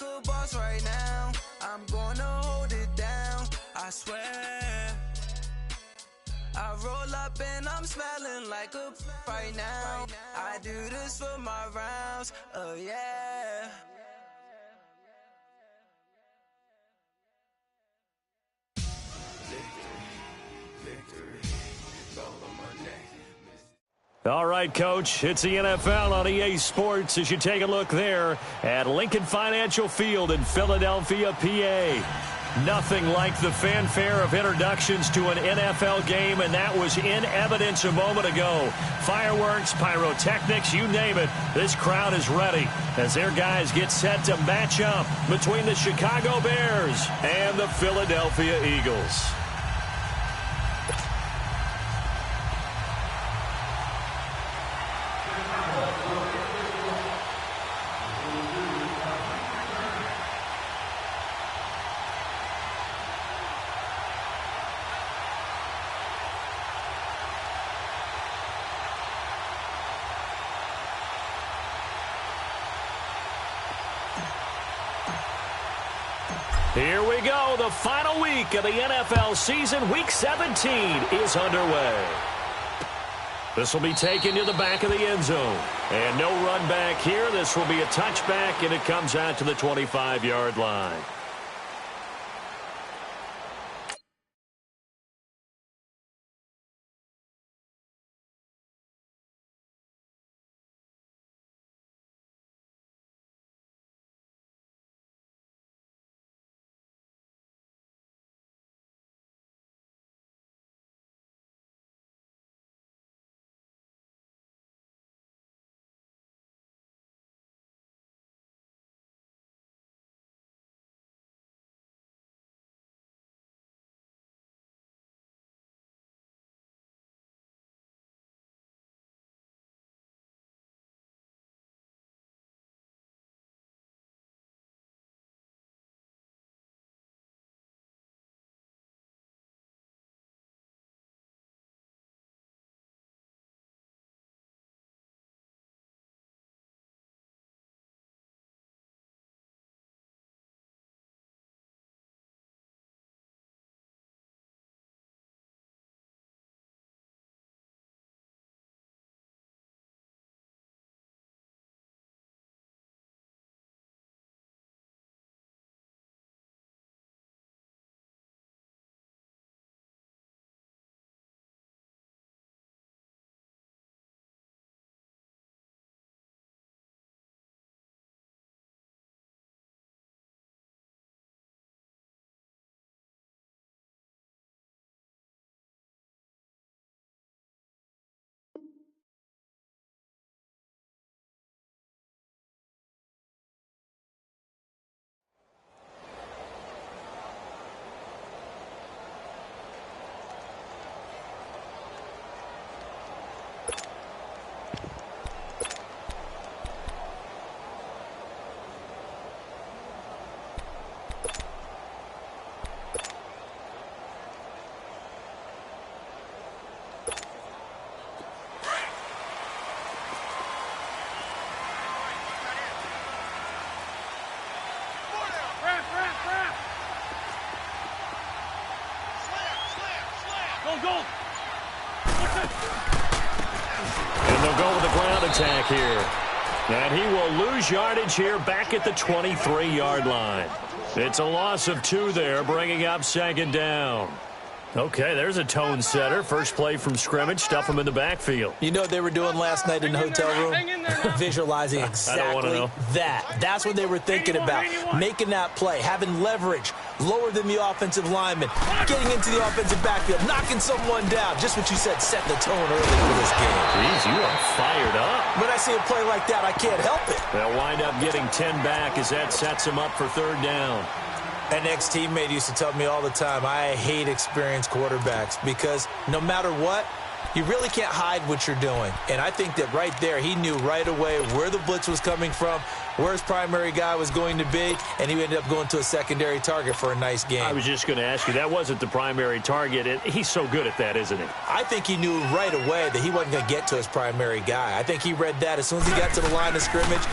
like a boss right now. I'm gonna hold it down, I swear. I roll up and I'm smelling like a right now. I do this for my rounds, oh yeah. All right, Coach, it's the NFL on EA Sports as you take a look there at Lincoln Financial Field in Philadelphia, PA. Nothing like the fanfare of introductions to an NFL game, and that was in evidence a moment ago. Fireworks, pyrotechnics, you name it, this crowd is ready as their guys get set to match up between the Chicago Bears and the Philadelphia Eagles. Here we go. The final week of the NFL season. Week 17 is underway. This will be taken to the back of the end zone. And no run back here. This will be a touchback, and it comes out to the 25-yard line. And they'll go with the ground attack here. And he will lose yardage here back at the 23-yard line. It's a loss of 2 there, bringing up second down. Okay, there's a tone setter. First play from scrimmage, stuff them in the backfield. You know what they were doing last night in the hotel room? Visualizing exactly that. That's what they were thinking about. Making that play, having leverage, lower than the offensive lineman, getting into the offensive backfield, knocking someone down. Just what you said, setting the tone early for this game. Jeez, you are fired up. When I see a play like that, I can't help it. They'll wind up getting 10 back as that sets them up for third down. An ex-teammate used to tell me all the time, I hate experienced quarterbacks because no matter what, You really can't hide what you're doing. And I think that right there, he knew right away where the blitz was coming from, where his primary guy was going to be, and he ended up going to a secondary target for a nice game. I was just going to ask you, that wasn't the primary target. And he's so good at that, isn't he? I think he knew right away that he wasn't going to get to his primary guy. I think he read that as soon as he got to the line of scrimmage,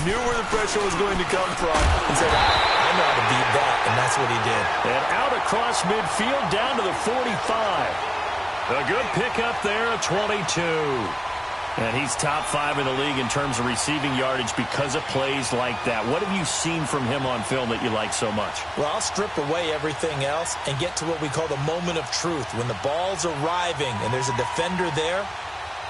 knew where the pressure was going to come from, and said, I know how to beat that, and that's what he did. And out across midfield, down to the 45. A good pickup there, a 22. And he's top 5 in the league in terms of receiving yardage because of plays like that. What have you seen from him on film that you like so much? Well, I'll strip away everything else and get to what we call the moment of truth. When the ball's arriving and there's a defender there,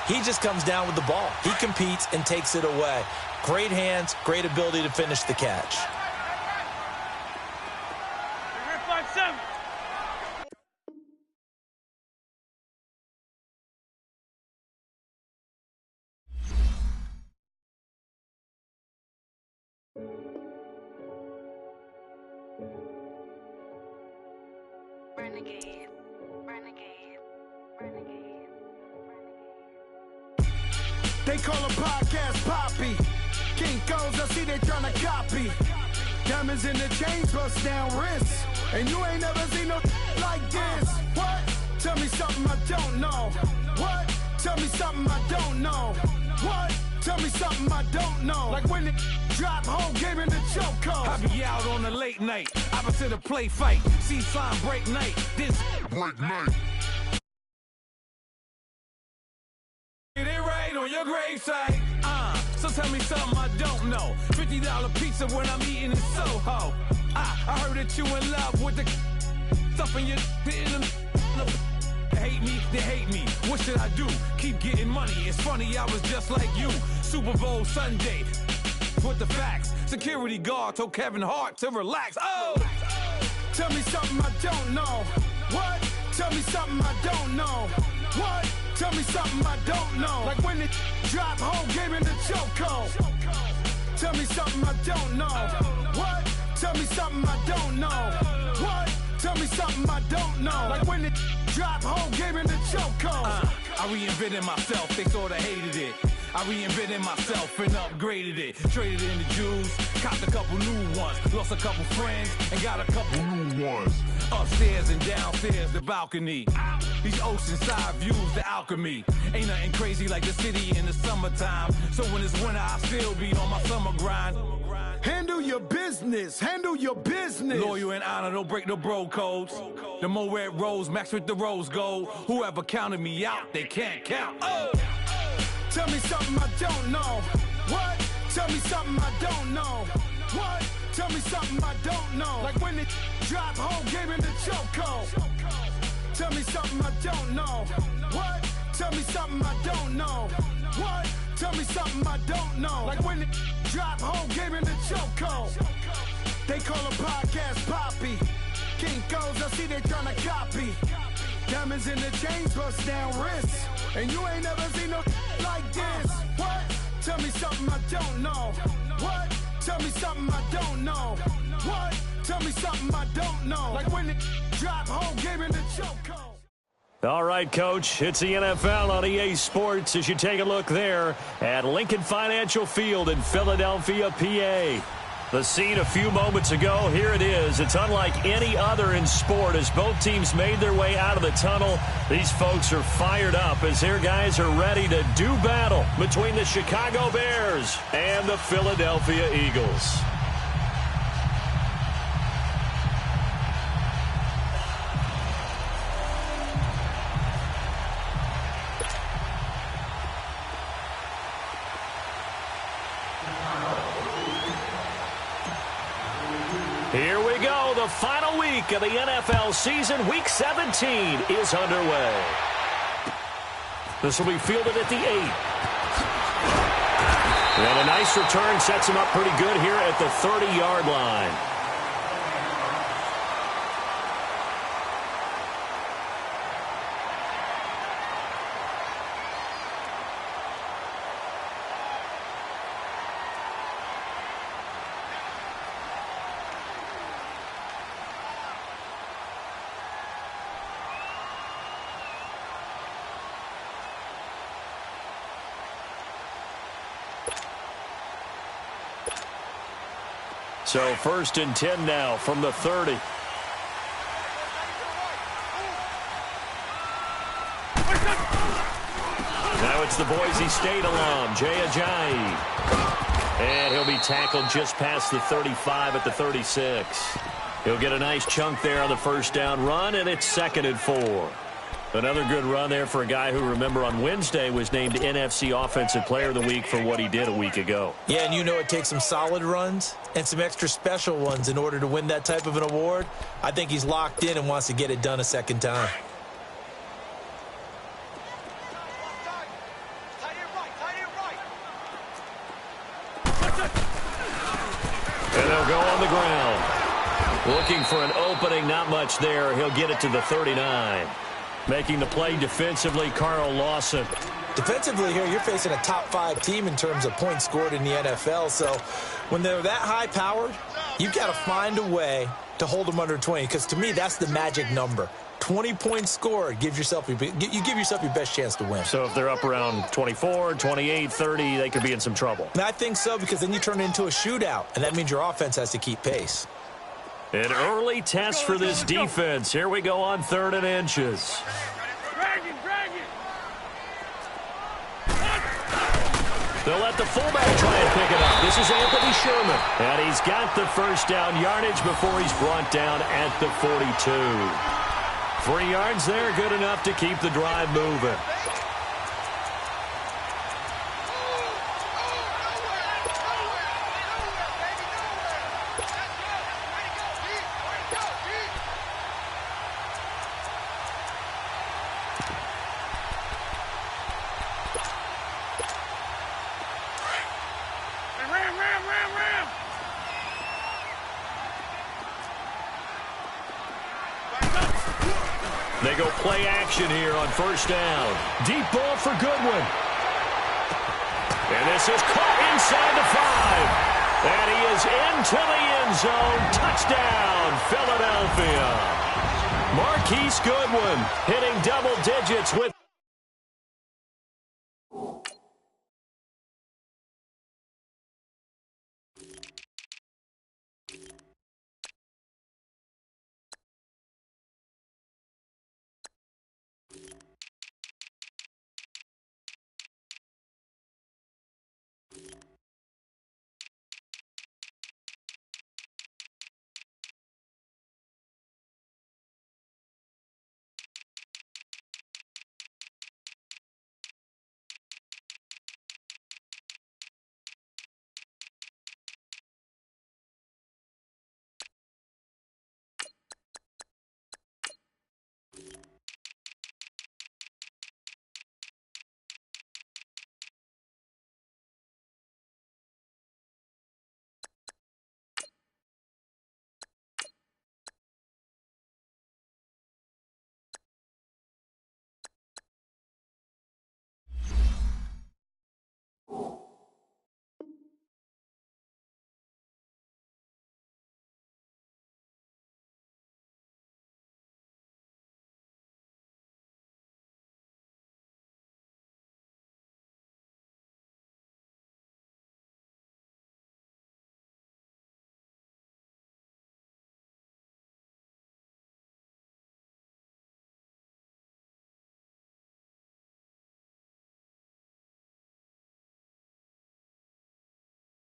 he just comes down with the ball. He competes and takes it away. Great hands, great ability to finish the catch. Renegade, renegade, renegade, renegade. They call a podcast Poppy. Kinkos, I see they tryna copy. Diamonds in the chains, bust down wrists. And you ain't never seen no like this. What? Tell me something I don't know. What? Tell me something I don't know. What? Tell me something I don't know. Like when it drop, whole game in the chokehold. I be out on a late night, opposite a play fight. See sign break night, this break night. Get it right on your gravesite. So tell me something I don't know. $50 pizza when I'm eating in Soho. I heard that you in love with the stuff in your hate me, they hate me. What should I do? Keep getting money. It's funny, I was just like you. Super Bowl Sunday. With the facts. Security guard told Kevin Hart to relax. Oh! Tell me something I don't know. What? Tell me something I don't know. What? Tell me something I don't know. Like when it drop, whole game in the chokehold. Tell me something I don't know. What? Tell me something I don't know. What? Tell me something I don't know. Like when it drop, whole game in the chokehold. I reinvented myself, they sorta hated it. I reinvented myself and upgraded it. Traded in the Jews, copped a couple new ones. Lost a couple friends and got a couple new ones. Upstairs and downstairs, the balcony. These oceanside views, the alchemy. Ain't nothing crazy like the city in the summertime. So when it's winter, I still be on my summer grind. Handle your business. Handle your business. Loyal and honor, don't break no bro codes. The more red rose, max with the rose gold. Whoever counted me out, they can't count. Oh! Tell me something I don't know. What? Tell me something I don't know. What? Tell me something I don't know. Like when it drop, whole game in the chokehold. Tell me something I don't know. What? Tell me something I don't know. What? Tell me something I don't know. Like when it drop, whole game in the chokehold. They call a podcast Poppy. Kinkos, I see they tryna copy. Diamonds in the chains, bust down wrists. And you ain't never seen no like this. What? Tell me something I don't know. What? Tell me something I don't know. What? Tell me something I don't know. Like when it drop, whole game in the chokehold. All right, Coach, it's the NFL on EA Sports as you take a look there at Lincoln Financial Field in Philadelphia, PA. The scene a few moments ago, here it is. It's unlike any other in sport as both teams made their way out of the tunnel. These folks are fired up as their guys are ready to do battle between the Chicago Bears and the Philadelphia Eagles. Here we go. The final week of the NFL season. Week 17 is underway. This will be fielded at the 8. And a nice return sets him up pretty good here at the 30-yard line. So 1st and 10 now from the 30. Now it's the Boise State alum, Jay Ajayi. And he'll be tackled just past the 35 at the 36. He'll get a nice chunk there on the first down run, and it's 2nd and 4. Another good run there for a guy who, remember, on Wednesday was named NFC Offensive Player of the Week for what he did a week ago. Yeah, and you know it takes some solid runs and some extra special ones in order to win that type of an award. I think he's locked in and wants to get it done a second time. And they'll go on the ground. Looking for an opening, not much there. He'll get it to the 39. Making the play defensively, Carl Lawson. Defensively here, you're facing a top 5 team in terms of points scored in the NFL. So when they're that high-powered, you've got to find a way to hold them under 20. Because to me, that's the magic number. 20 points scored, you give yourself your best chance to win. So if they're up around 24, 28, 30, they could be in some trouble. And I think so, because then you turn it into a shootout, and that means your offense has to keep pace. An early test for this defense. Here we go on 3rd and inches. They'll let the fullback try and pick it up. This is Anthony Sherman. And he's got the first down yardage before he's brought down at the 42. 3 yards there, good enough to keep the drive moving. They go play action here on 1st down. Deep ball for Goodwin. And this is caught inside the 5. And he is into the end zone. Touchdown, Philadelphia. Marquise Goodwin hitting double digits with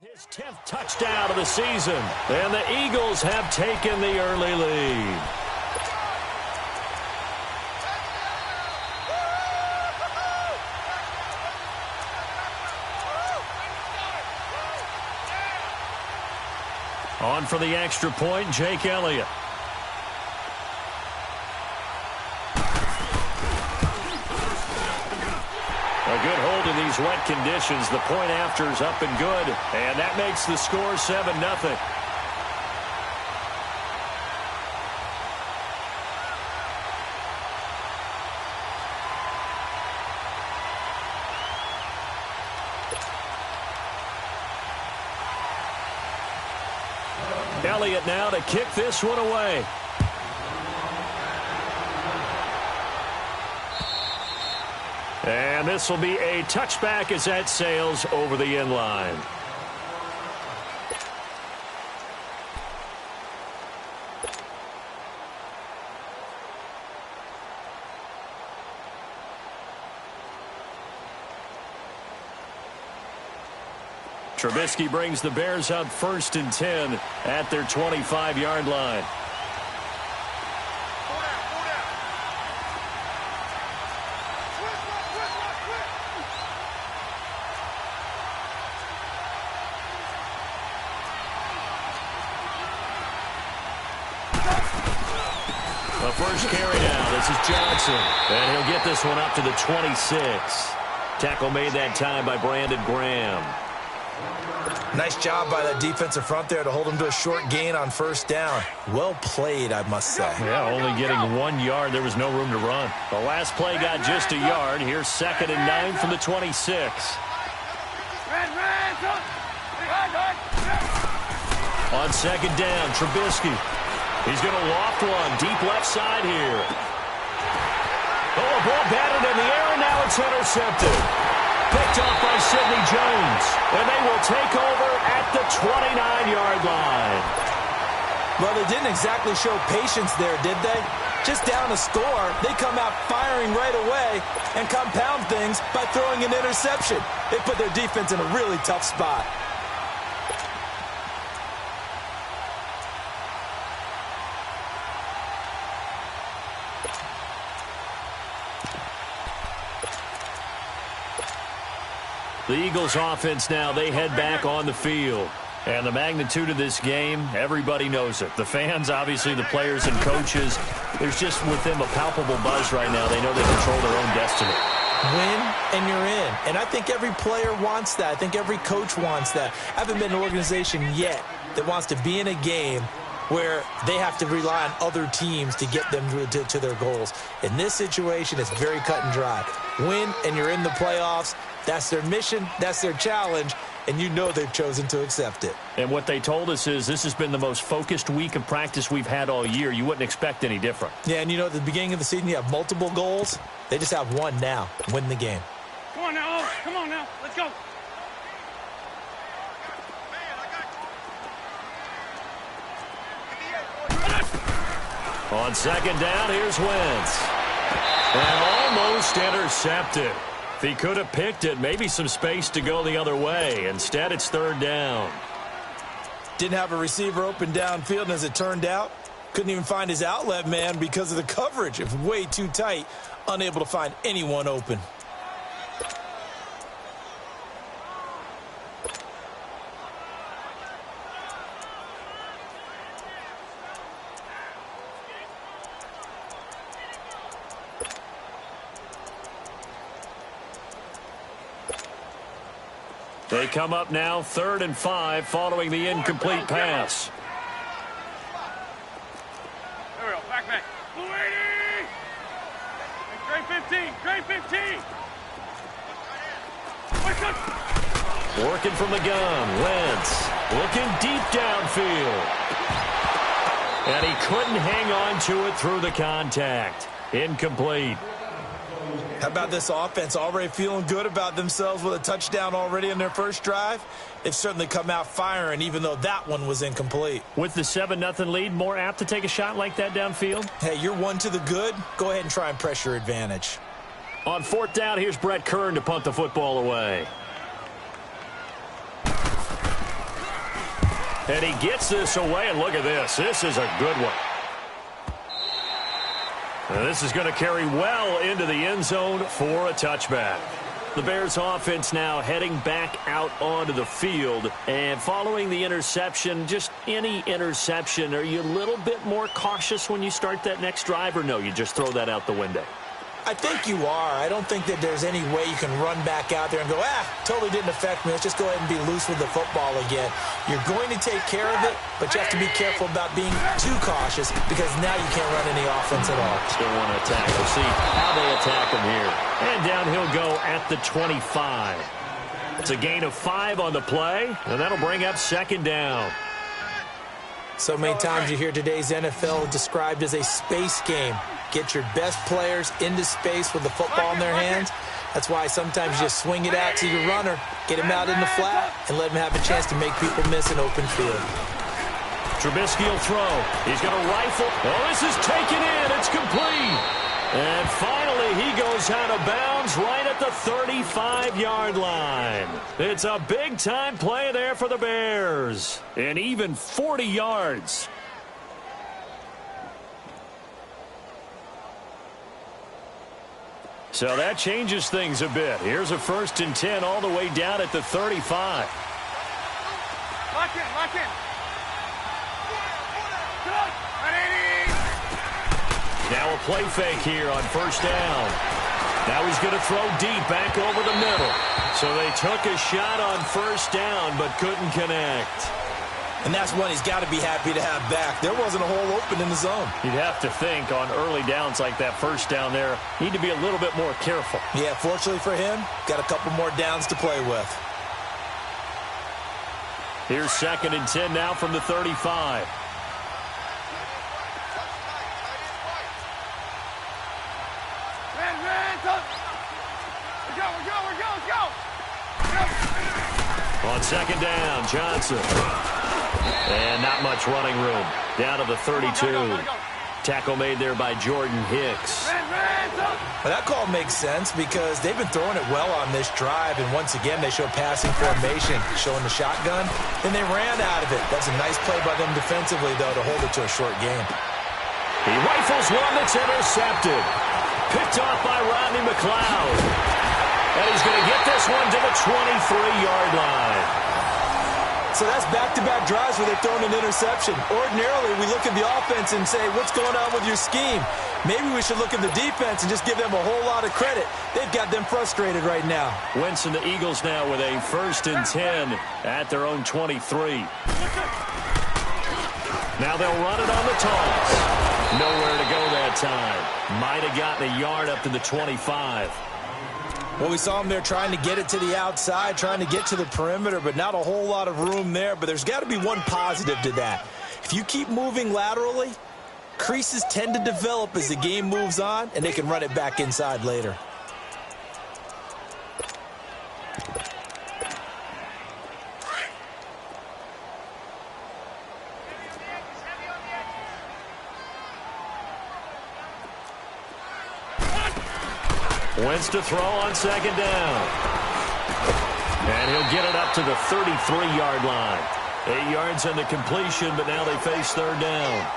his 10th touchdown of the season. And the Eagles have taken the early lead. On for the extra point, Jake Elliott. A good hold in these wet conditions. The point after is up and good. And that makes the score 7-0. Elliott now to kick this one away. And this will be a touchback as that sails over the end line. Trubisky brings the Bears out 1st and 10 at their 25-yard line. The first carry down. This is Johnson. And he'll get this one up to the 26. Tackle made that time by Brandon Graham. Nice job by that defensive front there to hold him to a short gain on 1st down. Well played, I must say. Yeah, only getting 1 yard. There was no room to run. The last play got just a yard. Here's 2nd and 9 from the 26. On 2nd down, Trubisky. He's going to loft one deep left side here. Oh, a ball batted in the air, and now it's intercepted. Picked off by Sidney Jones. And they will take over at the 29-yard line. Well, they didn't exactly show patience there, did they? Just down a score, they come out firing right away and compound things by throwing an interception. They put their defense in a really tough spot. The Eagles offense now, they head back on the field. And the magnitude of this game, everybody knows it. The fans, obviously the players and coaches, there's just with them a palpable buzz right now. They know they control their own destiny. Win and you're in. And I think every player wants that. I think every coach wants that. I haven't been in an organization yet that wants to be in a game where they have to rely on other teams to get them to their goals. In this situation, it's very cut and dry. Win and you're in the playoffs. That's their mission. That's their challenge. And you know they've chosen to accept it. And what they told us is this has been the most focused week of practice we've had all year. You wouldn't expect any different. Yeah, and you know at the beginning of the season you have multiple goals. They just have one now. Win the game. Come on now. Come on now. Let's go. On 2nd down, here's Wentz. And almost intercepted. If he could have picked it, maybe some space to go the other way. Instead, it's 3rd down. Didn't have a receiver open downfield, and as it turned out, couldn't even find his outlet man because of the coverage. It was way too tight, unable to find anyone open. They come up now 3rd and 5 following the incomplete pass. There we go. Back. Blue 80. Grade 15. Grade 15. Working from the gun. Wentz looking deep downfield. And he couldn't hang on to it through the contact. Incomplete. How about this offense already feeling good about themselves with a touchdown already in their first drive? They've certainly come out firing, even though that one was incomplete. With the 7-0 lead, more apt to take a shot like that downfield? Hey, you're one to the good. Go ahead and try and press your advantage. On 4th down, here's Brett Kern to punt the football away. And he gets this away, and look at this. This is a good one. And this is going to carry well into the end zone for a touchback. The Bears offense now heading back out onto the field. And following the interception, just any interception, are you a little bit more cautious when you start that next drive, or no, you just throw that out the window? I think you are. I don't think that there's any way you can run back out there and go, totally didn't affect me. Let's just go ahead and be loose with the football again. You're going to take care of it, but you have to be careful about being too cautious because now you can't run any offense at all. Still want to attack. We'll see how they attack him here. And down he'll go at the 25. It's a gain of 5 on the play, and that'll bring up 2nd down. So many times you hear today's NFL described as a space game. Get your best players into space with the football in their hands. That's why sometimes you just swing it out to your runner, get him out in the flat, and let him have a chance to make people miss an open field. Trubisky will throw. He's going to rifle. Oh, this is taken in. It's complete. And finally he goes out of bounds right at the 35-yard line. It's a big-time play there for the Bears. And even 40 yards. So that changes things a bit. Here's a 1st and 10 all the way down at the 35. Lock in, lock in. Now a play fake here on 1st down. Now he's going to throw deep back over the middle. So they took a shot on 1st down but couldn't connect. And that's one he's got to be happy to have back. There wasn't a hole open in the zone. You'd have to think on early downs like that 1st down there, need to be a little bit more careful. Yeah, fortunately for him, got a couple more downs to play with. Here's 2nd and 10 now from the 35. On 2nd down, Johnson. And not much running room. Down to the 32. Tackle made there by Jordan Hicks. Well, that call makes sense because they've been throwing it well on this drive, and once again they show passing formation, showing the shotgun, and they ran out of it. That's a nice play by them defensively, though, to hold it to a short game. He rifles one that's intercepted. Picked off by Rodney McLeod. And he's going to get this one to the 23-yard line. So that's back-to-back drives where they're throwing an interception. Ordinarily, we look at the offense and say, what's going on with your scheme? Maybe we should look at the defense and just give them a whole lot of credit. They've got them frustrated right now. Wentz and the Eagles now with a 1st and 10 at their own 23. Now they'll run it on the toss. Nowhere to go that time. Might have gotten a yard up to the 25. Well, we saw him there trying to get it to the outside, trying to get to the perimeter, but not a whole lot of room there. But there's got to be one positive to that. If you keep moving laterally, creases tend to develop as the game moves on, and they can run it back inside later. Wentz to throw on 2nd down. And he'll get it up to the 33-yard line. 8 yards on the completion, but now they face 3rd down.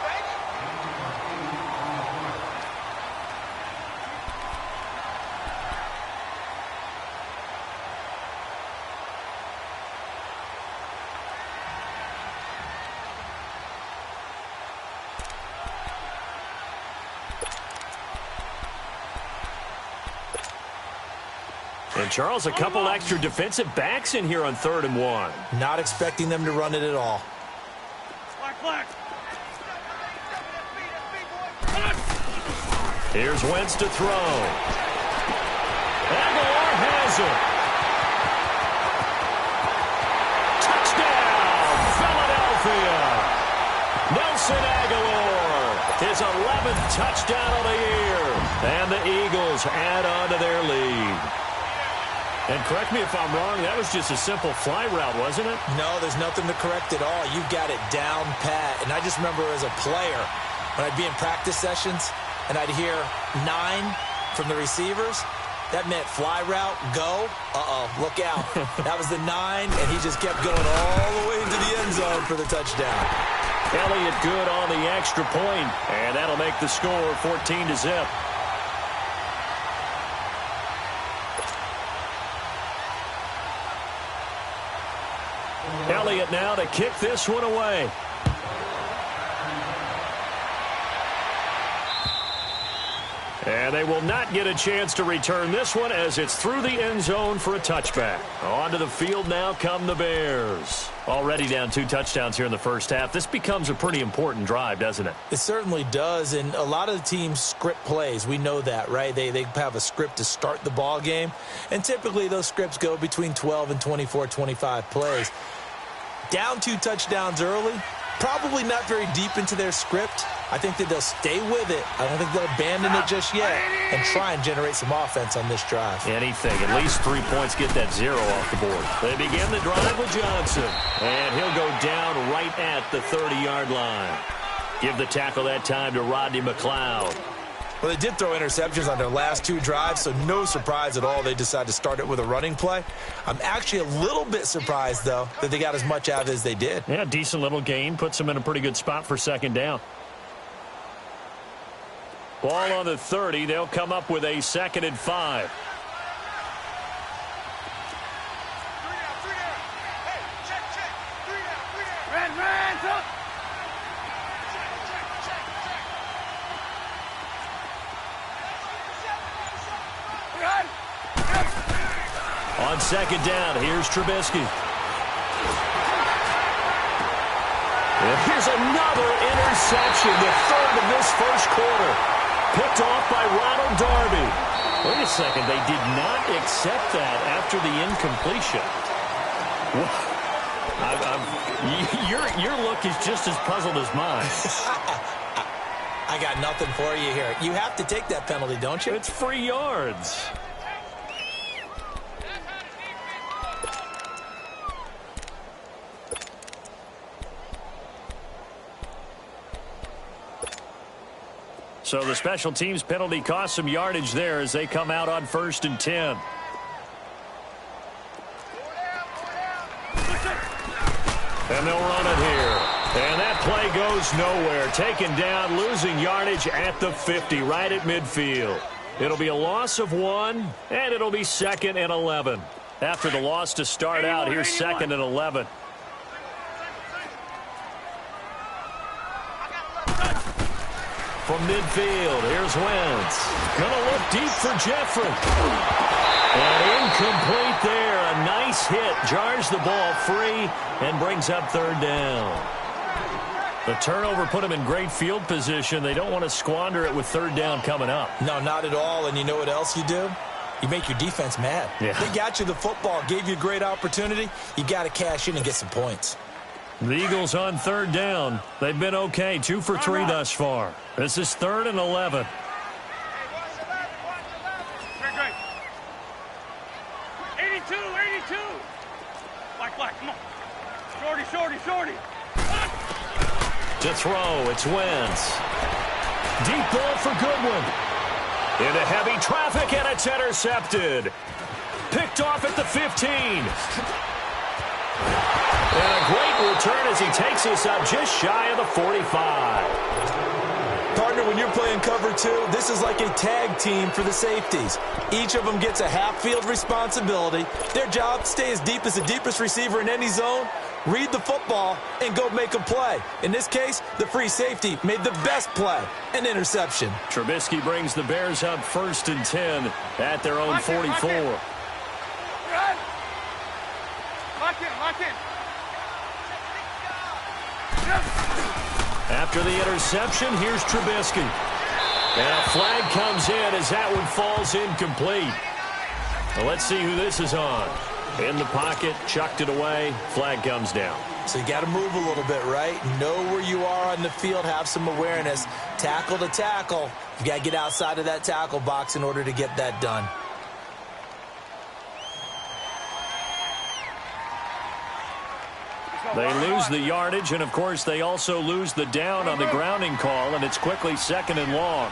And, Charles, a couple extra defensive backs in here on 3rd and 1. Not expecting them to run it at all. Black. Here's Wentz to throw. Aguilar has it. Touchdown, Philadelphia. Nelson Aguilar, his 11th touchdown of the year. And the Eagles add on to their lead. And correct me if I'm wrong, that was just a simple fly route, wasn't it? No, there's nothing to correct at all. You've got it down pat. And I just remember as a player, when I'd be in practice sessions and I'd hear 9 from the receivers, that meant fly route, go, look out. That was the 9, and he just kept going all the way into the end zone for the touchdown. Elliott good on the extra point, and that'll make the score 14-0. Elliott now to kick this one away. And they will not get a chance to return this one as it's through the end zone for a touchback. Onto the field now come the Bears. Already down 2 touchdowns here in the first half. This becomes a pretty important drive, doesn't it? It certainly does, and a lot of the teams script plays. We know that, right? They have a script to start the ball game, and typically those scripts go between 12 and 24, 25 plays. Down 2 touchdowns early, probably not very deep into their script. I think that they'll stay with it. I don't think they'll abandon it just yet and try and generate some offense on this drive. Anything. At least 3 points, get that 0 off the board. They begin the drive with Johnson. And he'll go down right at the 30-yard line. Give the tackle that time to Rodney McLeod. Well, they did throw interceptions on their last 2 drives, so no surprise at all they decided to start it with a running play. I'm actually a little bit surprised, though, that they got as much out as they did. Yeah, decent little gain. Puts them in a pretty good spot for second down. Ball on the 30. They'll come up with a 2nd and 5. On second down, here's Trubisky. And here's another interception, the 3rd of this first quarter. Picked off by Ronald Darby. Wait a second, they did not accept that after the incompletion. Your look is just as puzzled as mine. I got nothing for you here. You have to take that penalty, don't you? It's free yards. So the special teams penalty cost some yardage there as they come out on 1st and 10. And they'll run it here. And that play goes nowhere. Taken down, losing yardage at the 50, right at midfield. It'll be a loss of 1, and it'll be 2nd and 11. After the loss to start out, here's 2nd and 11. From midfield, here's Wentz. Gonna look deep for Jeffrey. And incomplete there. A nice hit. Jars the ball free and brings up 3rd down. The turnover put them in great field position. They don't want to squander it with 3rd down coming up. No, not at all. And you know what else you do? You make your defense mad. Yeah. They got you the football, gave you a great opportunity. You got to cash in and get some points. The Eagles on 3rd down. They've been okay. 2 for 3 thus far. This is 3rd and 11. Great. 82. Black, come on. Shorty. To throw, it's Wentz. Deep ball for Goodwin. Into heavy traffic, and it's intercepted. Picked off at the 15. And a great return as he takes us up just shy of the 45. Partner, when you're playing cover 2, this is like a tag team for the safeties. Each of them gets a half-field responsibility. Their job, stay as deep as the deepest receiver in any zone, read the football, and go make a play. In this case, the free safety made the best play, an interception. Trubisky brings the Bears up 1st and 10 at their own 44. Lock in. After the interception, here's Trubisky. And a flag comes in as that one falls incomplete. Well, let's see who this is on. In the pocket, chucked it away, flag comes down. So you got to move a little bit, right? Know where you are on the field, have some awareness. Tackle to tackle. You got to get outside of that tackle box in order to get that done. They lose the yardage, and, of course, they also lose the down on the grounding call, and it's quickly 2nd and long.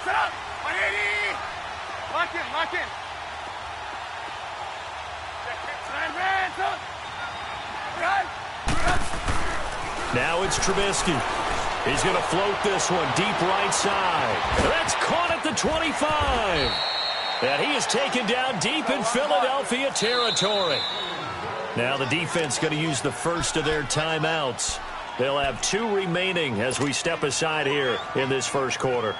Set up. 180. Lock in. Now it's Trubisky. He's going to float this one deep right side. That's caught at the 25. And he is taken down deep in Philadelphia territory. Now the defense going to use the first of their timeouts. They'll have 2 remaining as we step aside here in this first quarter.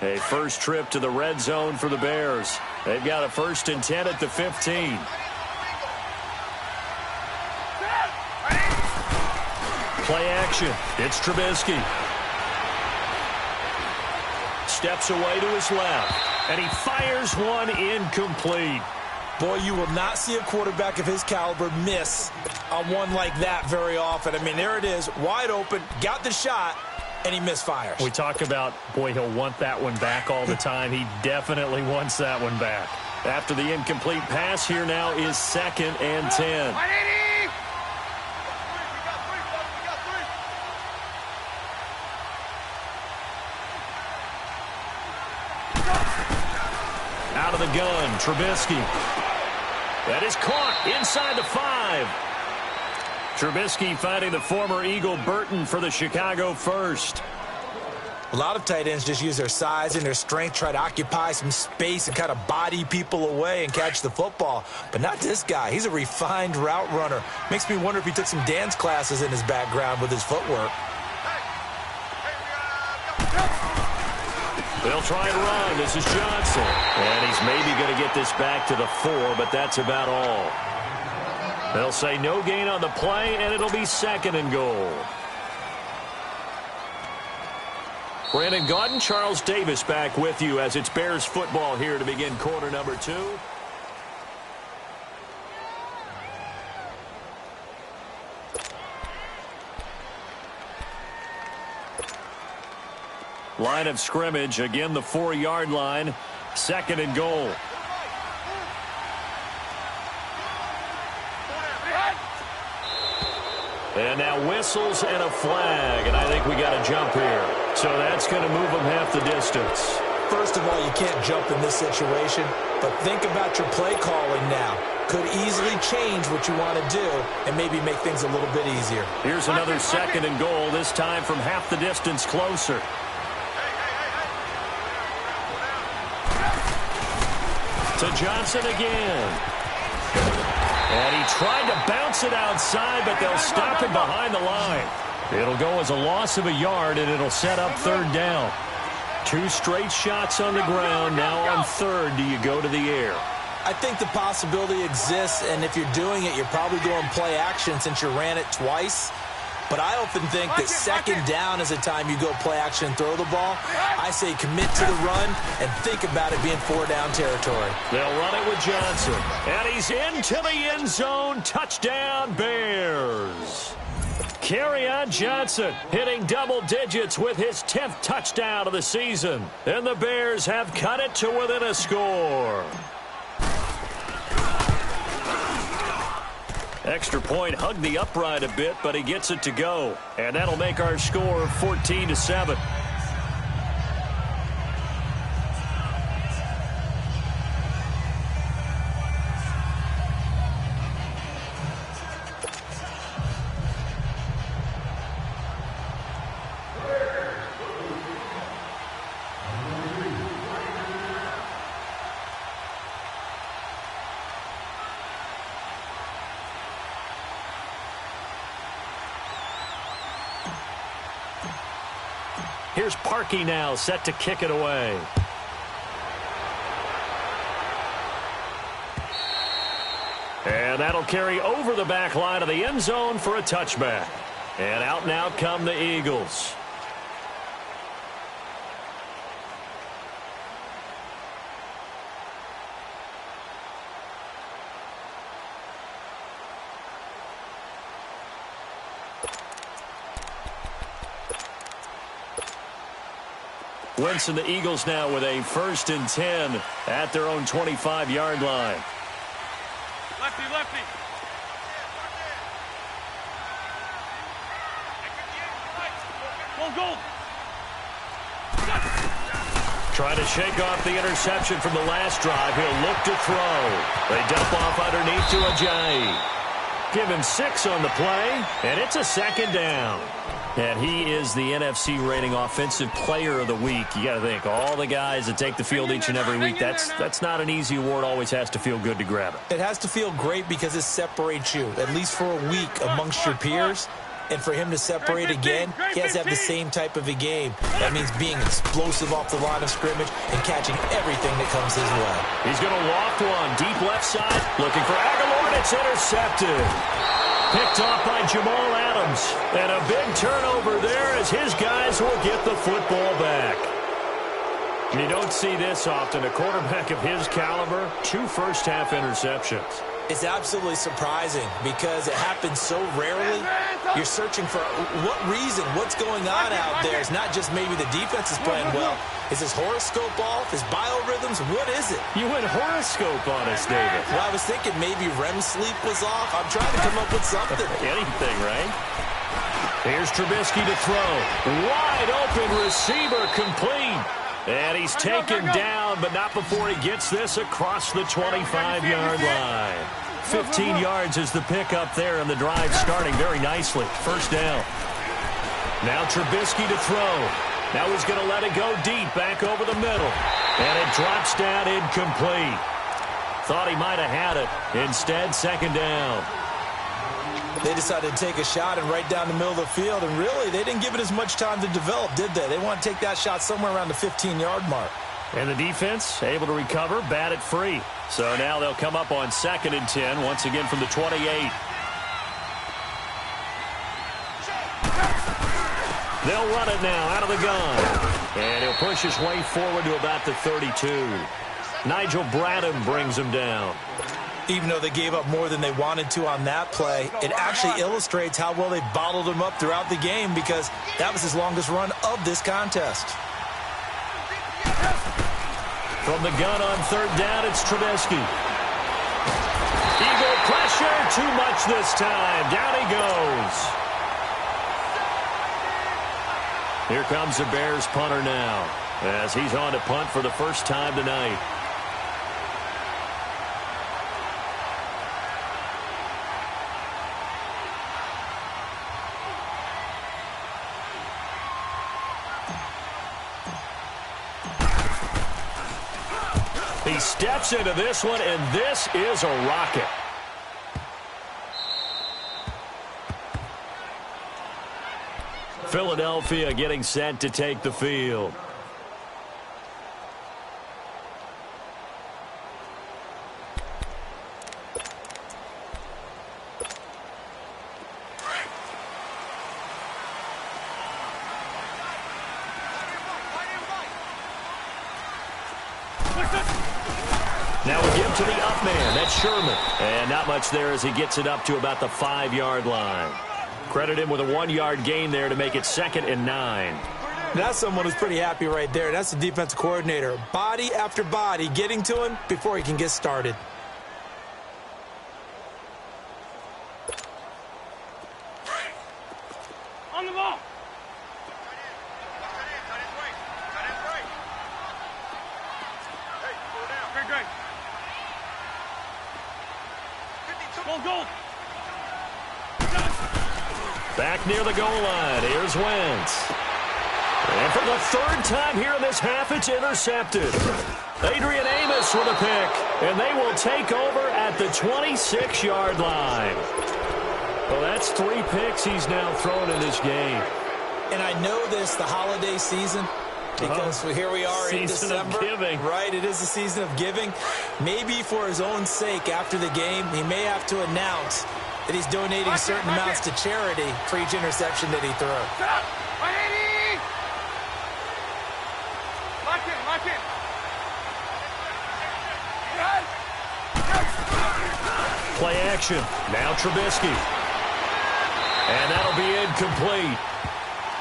A first trip to the red zone for the Bears. They've got a 1st and 10 at the 15. Play action. It's Trubisky. Steps away to his left. And he fires one incomplete. Boy, you will not see a quarterback of his caliber miss on one like that very often. I mean, there it is, wide open, got the shot, and he misfires. We talk about, boy, he'll want that one back all the time. He definitely wants that one back. After the incomplete pass, here now is 2nd and 10. the gun. Trubisky. That is caught inside the 5. Trubisky finding the former Eagle Burton for the Chicago first. A lot of tight ends just use their size and their strength, try to occupy some space and kind of body people away and catch the football. But not this guy. He's a refined route runner. Makes me wonder if he took some dance classes in his background with his footwork. They'll try and run. This is Johnson. And he's maybe going to get this back to the 4, but that's about all. They'll say no gain on the play, and it'll be 2nd and goal. Brandon Gaudin, Charles Davis back with you as it's Bears football here to begin quarter number 2. Line of scrimmage, again the 4-yard line, 2nd and goal. And now whistles and a flag, and I think we got a jump here. So that's going to move them half the distance. First of all, you can't jump in this situation, but think about your play calling now. Could easily change what you want to do and maybe make things a little bit easier. Here's another 2nd and goal, this time from half the distance closer. To Johnson again. And he tried to bounce it outside, but they'll stop him behind the line. It'll go as a loss of a yard, and it'll set up 3rd down. 2 straight shots on the ground. Now on 3rd, do you go to the air? I think the possibility exists, and if you're doing it, you're probably going play action since you ran it twice. But I often think that 2nd down is the time you go play action and throw the ball. I say commit to the run and think about it being 4-down territory. They'll run it with Johnson. And he's into the end zone. Touchdown, Bears. Kerryon Johnson hitting double digits with his 10th touchdown of the season. And the Bears have cut it to within a score. Extra point hugged the upright a bit, but he gets it to go. And that'll make our score 14-7. Here's Parkey now, set to kick it away. And that'll carry over the back line of the end zone for a touchback. And out come the Eagles. Wentz and the Eagles now with a 1st and 10 at their own 25-yard line. Lefty, lefty. Go. Trying to shake off the interception from the last drive. He'll look to throw. They dump off underneath to Ajayi. Give him 6 on the play, and it's a 2nd down. And he is the NFC rating offensive player of the week. You got to think, all the guys that take the field each and every week, that's not an easy award. Always has to feel good to grab it. It has to feel great because it separates you, at least for a week, amongst your peers. And for him to separate again, he has to have the same type of a game. That means being explosive off the line of scrimmage and catching everything that comes his way. He's going to loft one deep left side, looking for Aguilar, and it's intercepted. Picked off by Jamal Adams. And a big turnover there as his guys will get the football back. You don't see this often. A quarterback of his caliber, 2 first-half interceptions. It's absolutely surprising because it happens so rarely. You're searching for what reason, what's going on out there. It's not just maybe the defense is playing well. Is his horoscope off? His biorhythms? What is it? You went horoscope on us, David. Well, I was thinking maybe REM sleep was off. I'm trying to come up with something. Anything, right? Here's Trubisky to throw. Wide open receiver complete. And he's taken down, but not before he gets this across the 25-yard line. 15 yards is the pickup there, and the drive starting very nicely. First down. Now Trubisky to throw. Now he's going to let it go deep, back over the middle. And it drops down incomplete. Thought he might have had it. Instead, second down. They decided to take a shot and right down the middle of the field, and really, they didn't give it as much time to develop, did they? They want to take that shot somewhere around the 15-yard mark. And the defense able to recover, bat it free. So now they'll come up on 2nd and 10, once again from the 28. They'll run it now out of the gun. And he'll push his way forward to about the 32. Nigel Bradham brings him down. Even though they gave up more than they wanted to on that play, it actually illustrates how well they bottled him up throughout the game, because that was his longest run of this contest. From the gun on 3rd down, it's Trubisky. Eagle pressure, too much this time. Down he goes. Here comes the Bears punter now, as he's on to punt for the first time tonight. He steps into this one, and this is a rocket. Philadelphia getting set to take the field. Now we give to the up man. That's Sherman. And not much there as he gets it up to about the 5-yard line. Credit him with a 1-yard gain there to make it 2nd and 9. That's someone who's pretty happy right there. That's the defensive coordinator. Body after body getting to him before he can get started. On the ball. Great. Goal. Back near the goal line. Here's Wentz. And for the 3rd time here in this half, it's intercepted. Adrian Amos with a pick. And they will take over at the 26-yard line. Well, that's 3 picks he's now thrown in this game. And I know this, the holiday season, because here we are in December. Season of giving. Right, it is the season of giving. Maybe for his own sake after the game, he may have to announce that he's donating certain amounts to charity for each interception that he throws. Lock in. Play action. Now Trubisky. And that'll be incomplete.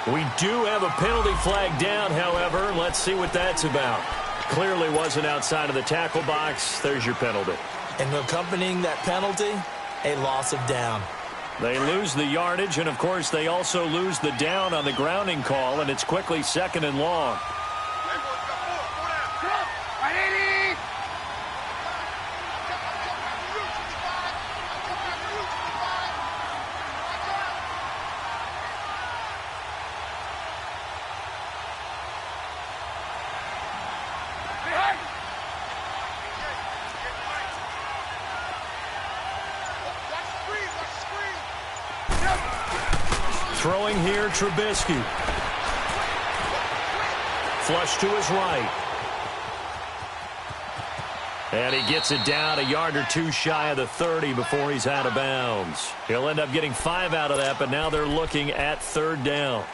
We do have a penalty flag down, however. Let's see what that's about. Clearly wasn't outside of the tackle box. There's your penalty. And accompanying that penalty, a loss of down. They lose the yardage, and, of course, they also lose the down on the grounding call, and it's quickly 2nd and long. Throwing here, Trubisky. Flush to his right. And he gets it down a yard or 2 shy of the 30 before he's out of bounds. He'll end up getting 5 out of that, but now they're looking at 3rd down.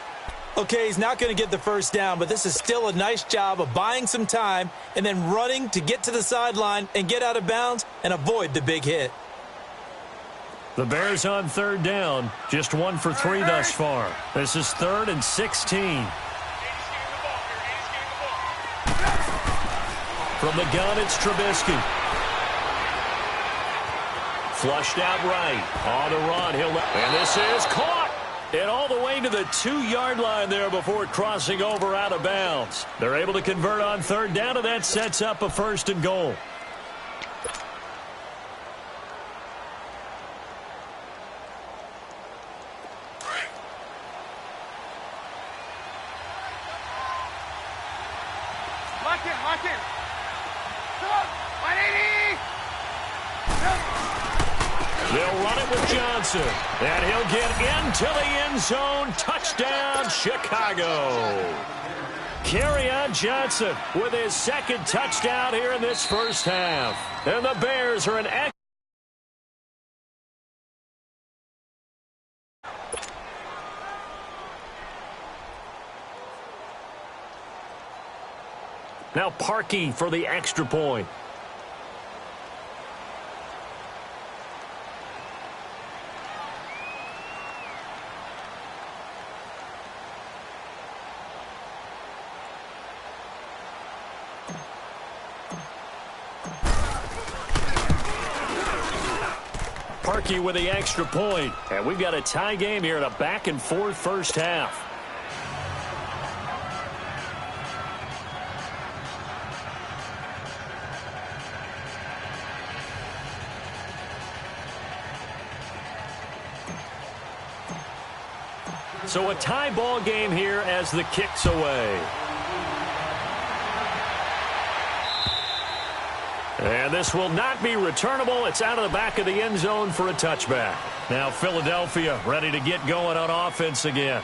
Okay, he's not going to get the first down, but this is still a nice job of buying some time and then running to get to the sideline and get out of bounds and avoid the big hit. The Bears on 3rd down, just 1 for 3 thus far. This is 3rd and 16. From the gun, it's Trubisky. Flushed out right. On the run, and this is caught. And all the way to the 2-yard line there before crossing over out of bounds. They're able to convert on third down, and that sets up a 1st and goal. Lock in. Come on. 180. They'll run it with Johnson. And he'll get into the end zone. Touchdown, Chicago. Kerryon Johnson with his 2nd touchdown here in this first half. And the Bears are an Now Parkey for the extra point. Parkey with the extra point. And we've got a tie game here in a back-and-forth first half. So a tie ball game here as the kick's away. And this will not be returnable. It's out of the back of the end zone for a touchback. Now Philadelphia ready to get going on offense again.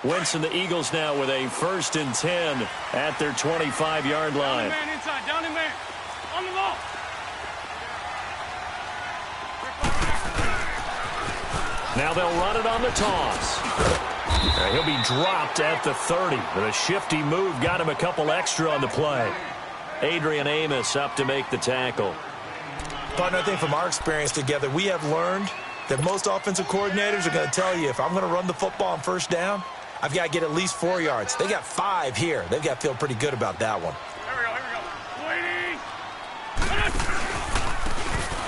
Wentz and the Eagles now with a 1st and 10 at their 25-yard line. Down the man inside. Down the man. On the ball. Now they'll run it on the toss. He'll be dropped at the 30. But a shifty move got him a couple extra on the play. Adrian Amos up to make the tackle. Partner, I think from our experience together, we have learned that most offensive coordinators are going to tell you, if I'm going to run the football on first down, I've got to get at least 4 yards. They got 5 here. They've got to feel pretty good about that one. Here we go.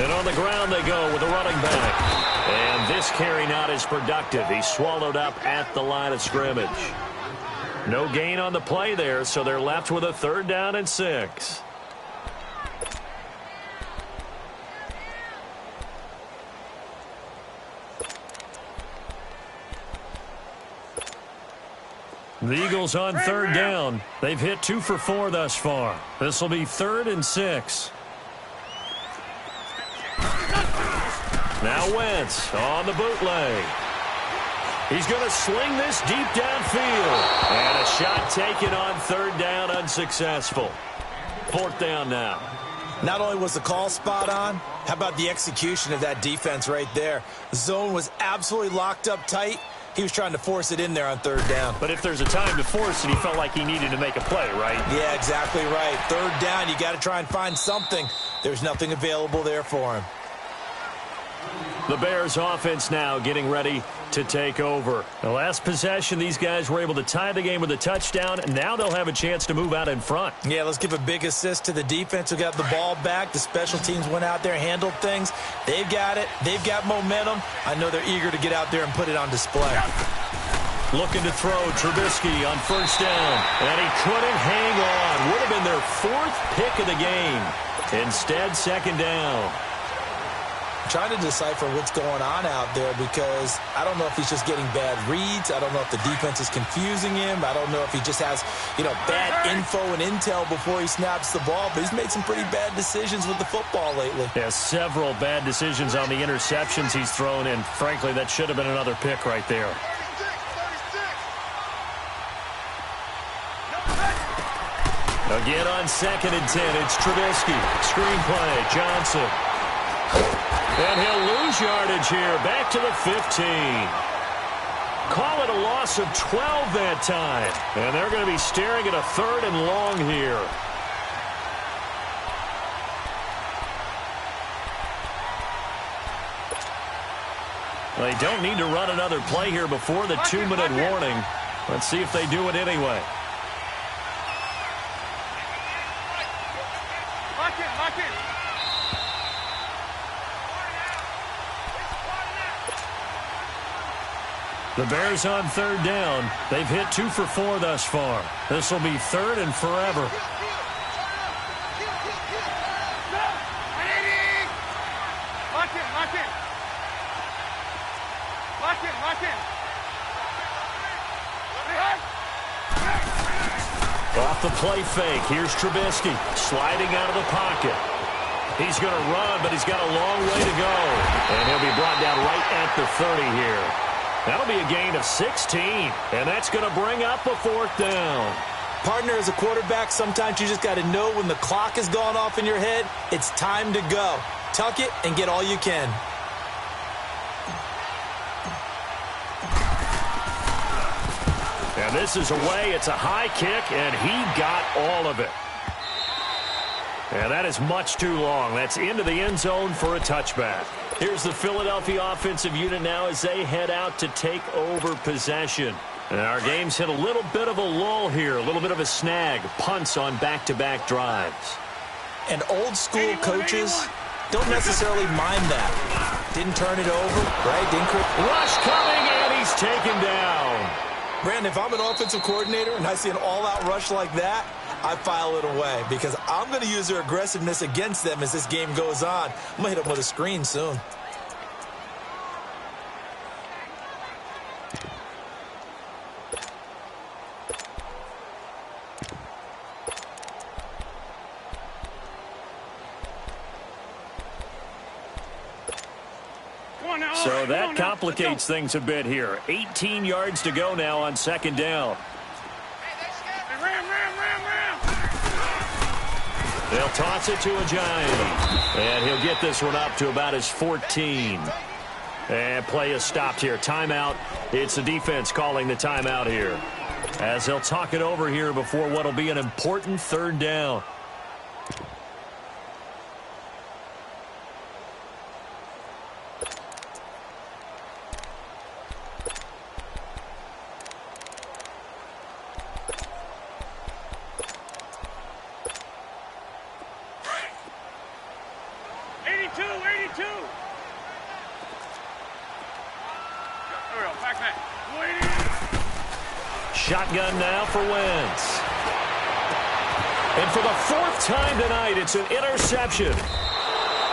And on the ground they go with the running back. And this carry not as productive. He's swallowed up at the line of scrimmage. No gain on the play there, so they're left with a 3rd down and 6. The Eagles on 3rd down. They've hit 2 for 4 thus far. This will be 3rd and 6. Now Wentz on the bootleg. He's going to sling this deep downfield. And a shot taken on 3rd down, unsuccessful. 4th down now. Not only was the call spot on, how about the execution of that defense right there? The zone was absolutely locked up tight. He was trying to force it in there on 3rd down. But if there's a time to force it, he felt like he needed to make a play, right? Yeah, exactly right. 3rd down, you got to try and find something. There's nothing available there for him. The Bears offense now getting ready to take over. The last possession, these guys were able to tie the game with a touchdown, and now they'll have a chance to move out in front. Yeah, let's give a big assist to the defense who got the ball back. The special teams went out there, handled things. They've got it. They've got momentum. I know they're eager to get out there and put it on display. Looking to throw Trubisky on 1st down, and he couldn't hang on. Would have been their 4th pick of the game. Instead, 2nd down. Trying to decipher what's going on out there because I don't know if he's just getting bad reads. I don't know if the defense is confusing him. I don't know if he just has, bad info and intel before he snaps the ball. But he's made some pretty bad decisions with the football lately. Yeah, several bad decisions on the interceptions he's thrown in. Frankly, that should have been another pick right there. Again on 2nd and 10, it's Trubisky. Screenplay, Johnson. And he'll lose yardage here, back to the 15. Call it a loss of 12 that time. And they're going to be staring at a 3rd and long here. They don't need to run another play here before the 2-minute warning. Let's see if they do it anyway. Lock in, lock in. The Bears on third down. They've hit 2 for 4 thus far. This will be third and forever. Lock in, lock in. Lock in, lock in. Off the play fake, here's Trubisky sliding out of the pocket. He's going to run, but he's got a long way to go. And he'll be brought down right at the 30 here. That'll be a gain of 16, and that's going to bring up a 4th down. Partner, as a quarterback, sometimes you just got to know when the clock has gone off in your head, it's time to go. Tuck it and get all you can. And this is away. It's a high kick, and he got all of it. And that is much too long. That's into the end zone for a touchback. Here's the Philadelphia offensive unit now as they head out to take over possession. And our game's hit a little bit of a lull here, a little bit of a snag. Punts on back-to-back drives. And old-school coaches don't necessarily mind that. Didn't turn it over, right? Rush coming, and he's taken down. Brandon, if I'm an offensive coordinator and I see an all-out rush like that, I file it away because I'm going to use their aggressiveness against them as this game goes on. I'm going to hit them with a screen soon. So that complicates things a bit here. 18 yards to go now on 2nd down. They'll toss it to a Giant. And he'll get this one up to about his 14. And play is stopped here. Timeout. It's the defense calling the timeout here. As they'll talk it over here before what will be an important 3rd down. Shotgun now for Wentz. And for the 4th time tonight, it's an interception.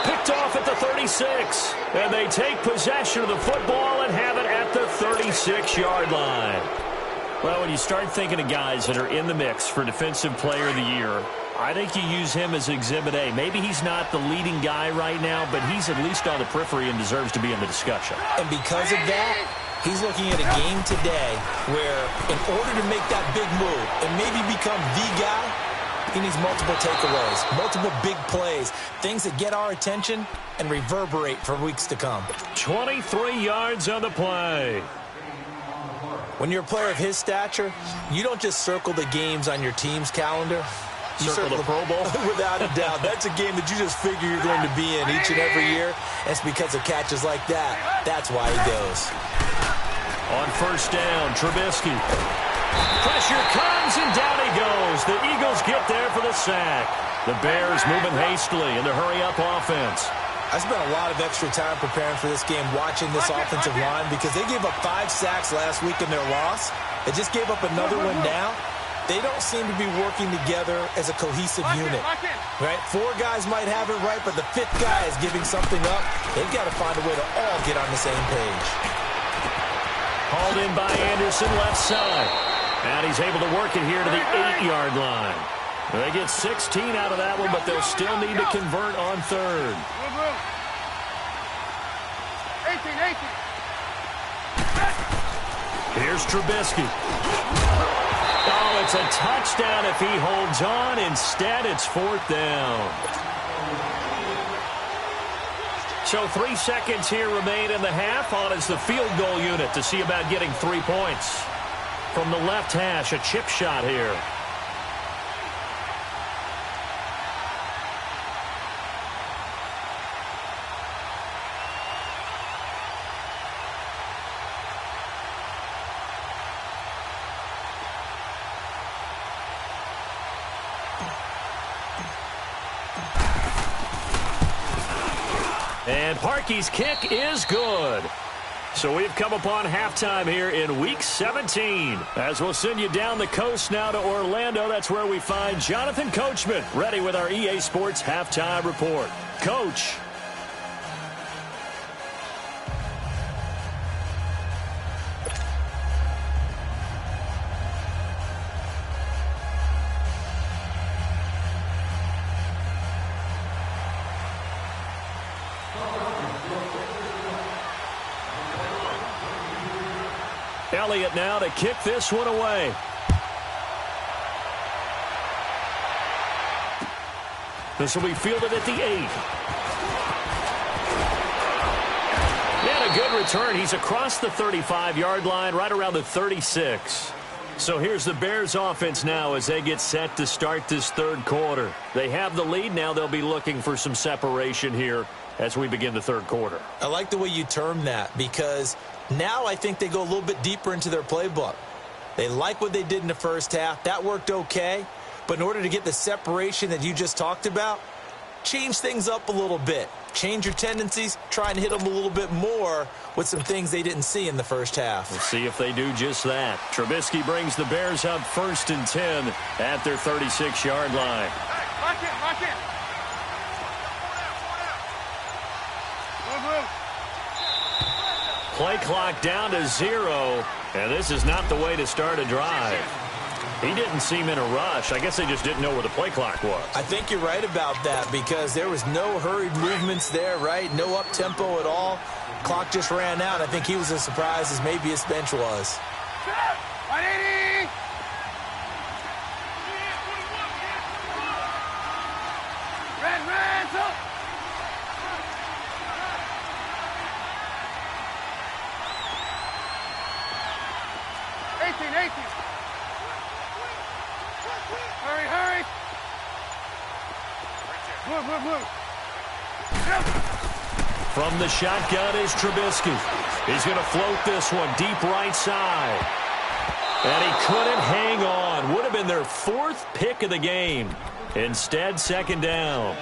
Picked off at the 36. And they take possession of the football and have it at the 36-yard line. Well, when you start thinking of guys that are in the mix for Defensive Player of the Year, I think you use him as Exhibit A. Maybe he's not the leading guy right now, but he's at least on the periphery and deserves to be in the discussion. And because of that, he's looking at a game today where in order to make that big move and maybe become the guy, he needs multiple takeaways, multiple big plays, things that get our attention and reverberate for weeks to come. 23 yards on the play. When you're a player of his stature, you don't just circle the games on your team's calendar. You circle the Pro Bowl? Without a doubt. That's a game that you just figure you're going to be in each and every year. It's because of catches like that. That's why he goes. On 1st down, Trubisky. Pressure comes, and down he goes. The Eagles get there for the sack. The Bears moving hastily in the hurry-up offense. I spent a lot of extra time preparing for this game watching this offensive line because they gave up 5 sacks last week in their loss. They just gave up another one now. They don't seem to be working together as a cohesive unit. Right? 4 guys might have it right, but the 5th guy is giving something up. They've got to find a way to all get on the same page. Hauled in by Anderson, left side. And he's able to work it here to the 8-yard line. They get 16 out of that one, but they'll still need to convert on 3rd. 18. Here's Trubisky. Oh, it's a touchdown if he holds on. Instead, it's 4th down. So 3 seconds here remain in the half. On is the field goal unit to see about getting 3 points. From the left hash, a chip shot here. And Parkey's kick is good. So we've come upon halftime here in Week 17. As we'll send you down the coast now to Orlando, that's where we find Jonathan Coachman, ready with our EA Sports Halftime Report. Coach. Elliott now to kick this one away. This will be fielded at the 8. And a good return. He's across the 35-yard line, right around the 36. So here's the Bears offense now as they get set to start this third quarter. They have the lead. Now they'll be looking for some separation here as we begin the third quarter. I like the way you term that, because now I think they go a little bit deeper into their playbook. They like what they did in the first half. That worked okay. But in order to get the separation that you just talked about, change things up a little bit. Change your tendencies. Try and hit them a little bit more with some things they didn't see in the first half. We'll see if they do just that. Trubisky brings the Bears up 1st and 10 at their 36-yard line. Hey, lock in, lock in. Move. Play clock down to 0, and this is not the way to start a drive. He didn't seem in a rush. I guess they just didn't know where the play clock was. I think you're right about that, because there was no hurried movements there, right? No up-tempo at all. Clock just ran out. I think he was as surprised as maybe his bench was. 180. Red, up. Hurry. Move. From the shotgun is Trubisky. He's going to float this one deep right side. And he couldn't hang on. Would have been their 4th pick of the game. Instead, 2nd down.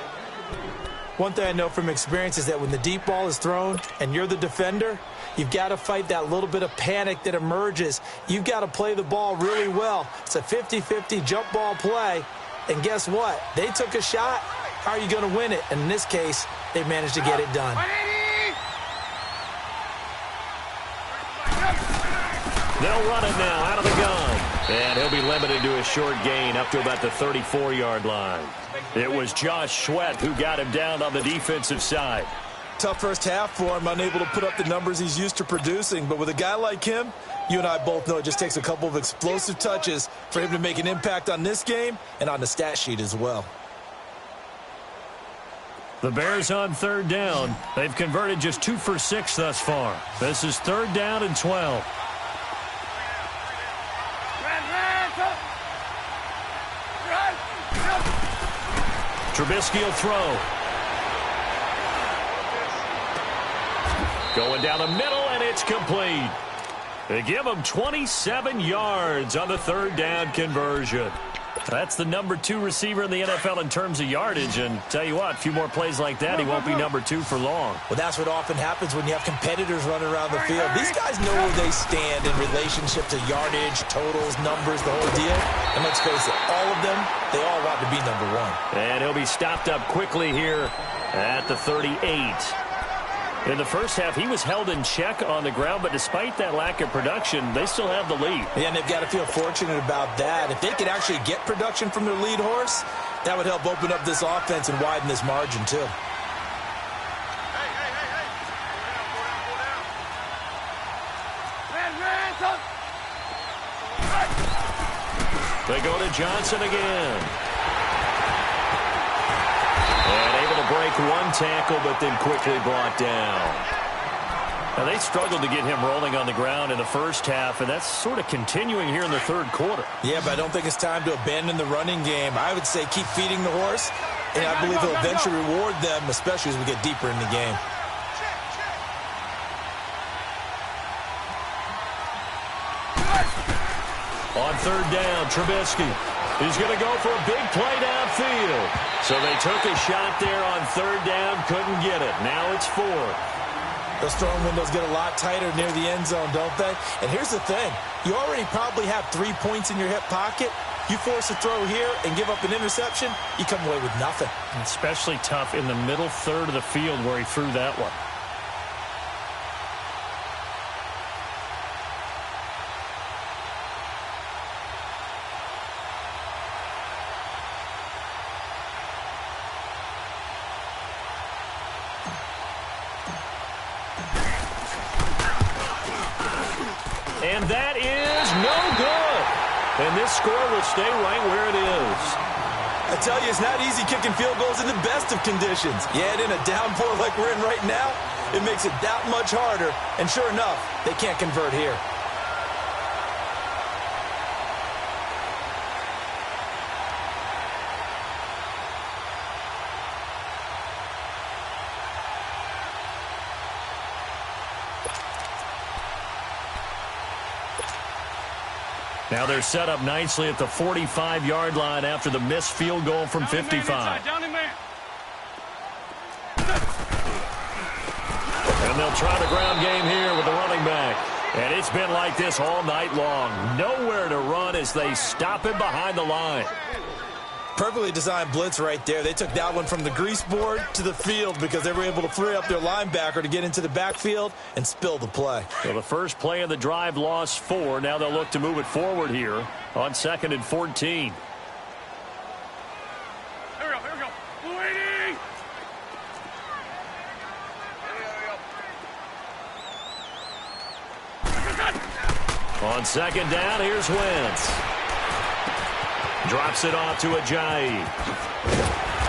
One thing I know from experience is that when the deep ball is thrown and you're the defender, you've got to fight that little bit of panic that emerges. You've got to play the ball really well. It's a 50-50 jump ball play. And guess what? They took a shot. How are you going to win it? And in this case, they managed to get it done. 180. They'll run it now out of the gun. And he'll be limited to a short gain up to about the 34-yard line. It was Josh Sweat who got him down on the defensive side. Tough first half for him, unable to put up the numbers he's used to producing. But with a guy like him, you and I both know it just takes a couple of explosive touches for him to make an impact on this game and on the stat sheet as well. The Bears on 3rd down. They've converted just 2 for 6 thus far. This is 3rd down and 12. Trubisky will throw. Going down the middle, and it's complete. They give him 27 yards on the 3rd down conversion. That's the number 2 receiver in the NFL in terms of yardage. And tell you what, a few more plays like that, he won't be number 2 for long. Well, that's what often happens when you have competitors running around the field. These guys know where they stand in relationship to yardage, totals, numbers, the whole deal. And let's face it, all of them, they all want to be number 1. And he'll be stopped up quickly here at the 38. In the first half, he was held in check on the ground, but despite that lack of production, they still have the lead. Yeah, and they've got to feel fortunate about that. If they could actually get production from their lead horse, that would help open up this offense and widen this margin, too. They go to Johnson again. And able to break one tackle, but then quickly brought down. Now, they struggled to get him rolling on the ground in the first half, and that's sort of continuing here in the 3rd quarter. Yeah, but I don't think it's time to abandon the running game. I would say keep feeding the horse, and I believe he'll eventually reward them, especially as we get deeper in the game. On 3rd down, Trubisky. He's going to go for a big play downfield. So they took a shot there on third down, couldn't get it. Now it's fourth. Those throwing windows get a lot tighter near the end zone, don't they? And here's the thing. You already probably have 3 points in your hip pocket. You force a throw here and give up an interception, you come away with nothing. Especially tough in the middle third of the field where he threw that one. And that is no good. And this score will stay right where it is. I tell you, it's not easy kicking field goals in the best of conditions. Yet in a downpour like we're in right now, it makes it that much harder. And sure enough, they can't convert here. Now they're set up nicely at the 45-yard line after the missed field goal from 55. And they'll try the ground game here with the running back. And it's been like this all night long. Nowhere to run as they stop him behind the line. Perfectly designed blitz right there. They took that one from the grease board to the field because they were able to free up their linebacker to get into the backfield and spill the play. So the first play of the drive lost 4. Now they'll look to move it forward here on 2nd and 14. Here we go. Waiting! On 2nd down, here's Wentz. Drops it off to Ajayi.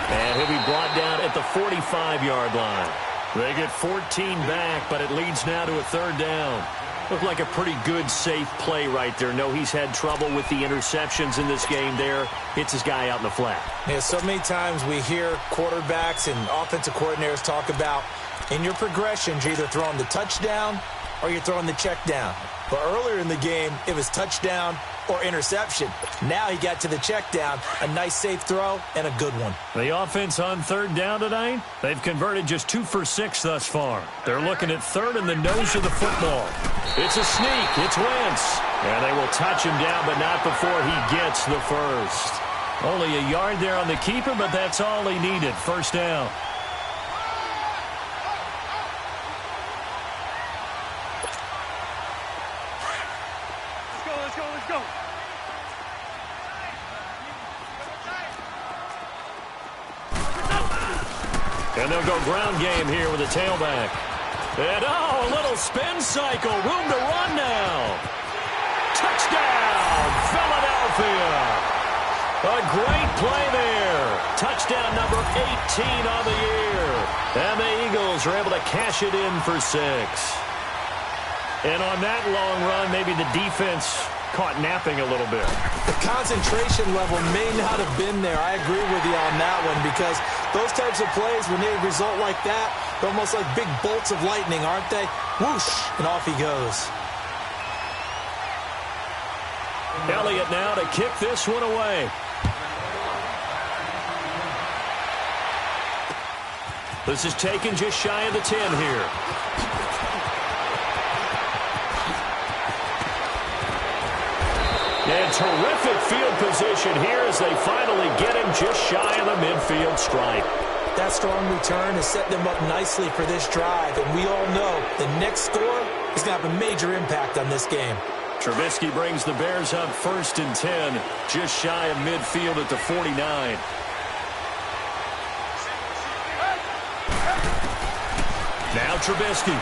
And he'll be brought down at the 45-yard line. They get 14 back, but it leads now to a 3rd down. Looked like a pretty good, safe play right there. No, he's had trouble with the interceptions in this game there. Hits his guy out in the flat. Yeah, so many times we hear quarterbacks and offensive coordinators talk about in your progressions, you're either throwing the touchdown or you're throwing the check down. But earlier in the game, it was touchdown or interception. Now he got to the check down, a nice safe throw, and a good one. The offense on 3rd down tonight, they've converted just 2 for 6 thus far. They're looking at 3rd in the nose of the football. It's a sneak. It's Wentz. And they will touch him down, but not before he gets the first. Only a yard there on the keeper, but that's all he needed. 1st down. Let's go. And they'll go ground game here with a tailback. And, a little spin cycle. Room to run now. Touchdown, Philadelphia. A great play there. Touchdown number 18 on the year. And the Eagles are able to cash it in for 6. And on that long run, maybe the defense caught napping a little bit. The concentration level may not have been there. I agree with you on that one because those types of plays, when they result like that, they're almost like big bolts of lightning, aren't they? Whoosh, and off he goes. Elliott now to kick this one away. This is taken just shy of the 10 here. And terrific field position here as they finally get him just shy of the midfield stripe. That strong return has set them up nicely for this drive, and we all know the next score is going to have a major impact on this game. Trubisky brings the Bears up 1st and 10, just shy of midfield at the 49. Now Trubisky.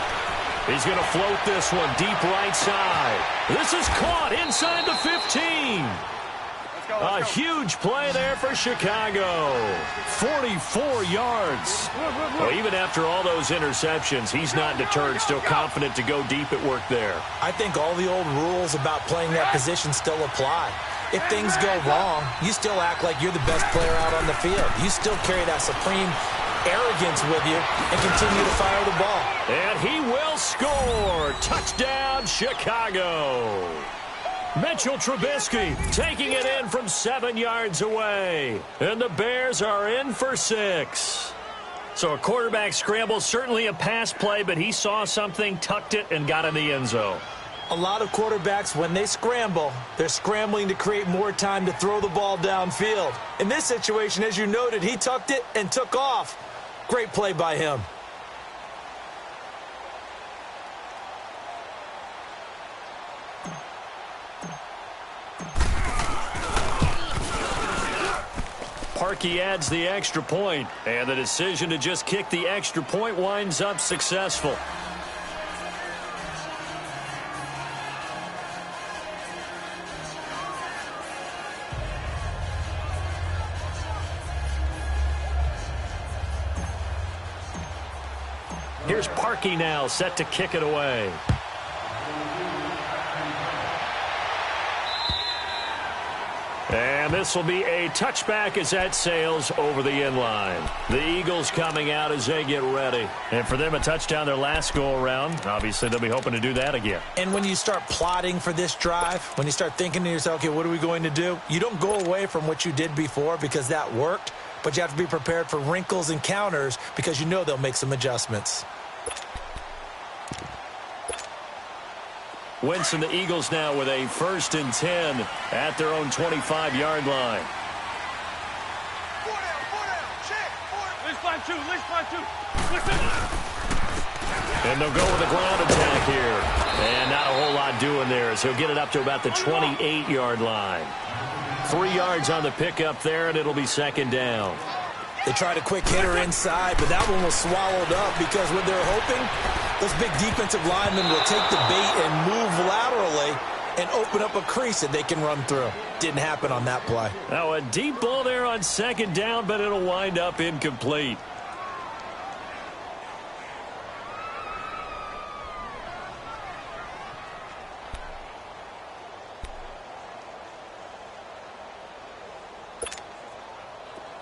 He's going to float this one deep right side. This is caught inside the 15. A huge play there for Chicago. 44 yards. Well, even after all those interceptions, he's not deterred, still confident to go deep at work there. I think all the old rules about playing that position still apply. If things go wrong, you still act like you're the best player out on the field. You still carry that supreme arrogance with you and continue to fire the ball. And he will score. Touchdown, Chicago. Mitchell Trubisky taking it in from 7 yards away. And the Bears are in for 6. So a quarterback scramble, certainly a pass play, but he saw something, tucked it, and got in the end zone. A lot of quarterbacks, when they scramble, they're scrambling to create more time to throw the ball downfield. In this situation, as you noted, he tucked it and took off. Great play by him. Parkey adds the extra point, and the decision to just kick the extra point winds up successful. Here's Parkey now, set to kick it away. And this will be a touchback as that sails over the end line. The Eagles coming out as they get ready. And for them, a touchdown their last go-around. Obviously, they'll be hoping to do that again. And when you start plotting for this drive, when you start thinking to yourself, okay, what are we going to do? You don't go away from what you did before because that worked, but you have to be prepared for wrinkles and counters because you know they'll make some adjustments. Winston, the Eagles now with a 1st and 10 at their own 25-yard line. And they'll go with a ground attack here. And not a whole lot doing there, so he'll get it up to about the 28-yard line. 3 yards on the pickup there, and it'll be 2nd down. They tried a quick hitter inside, but that one was swallowed up because what they're hoping, those big defensive linemen will take the bait and move laterally and open up a crease that they can run through. Didn't happen on that play. Now a deep ball there on 2nd down, but it'll wind up incomplete.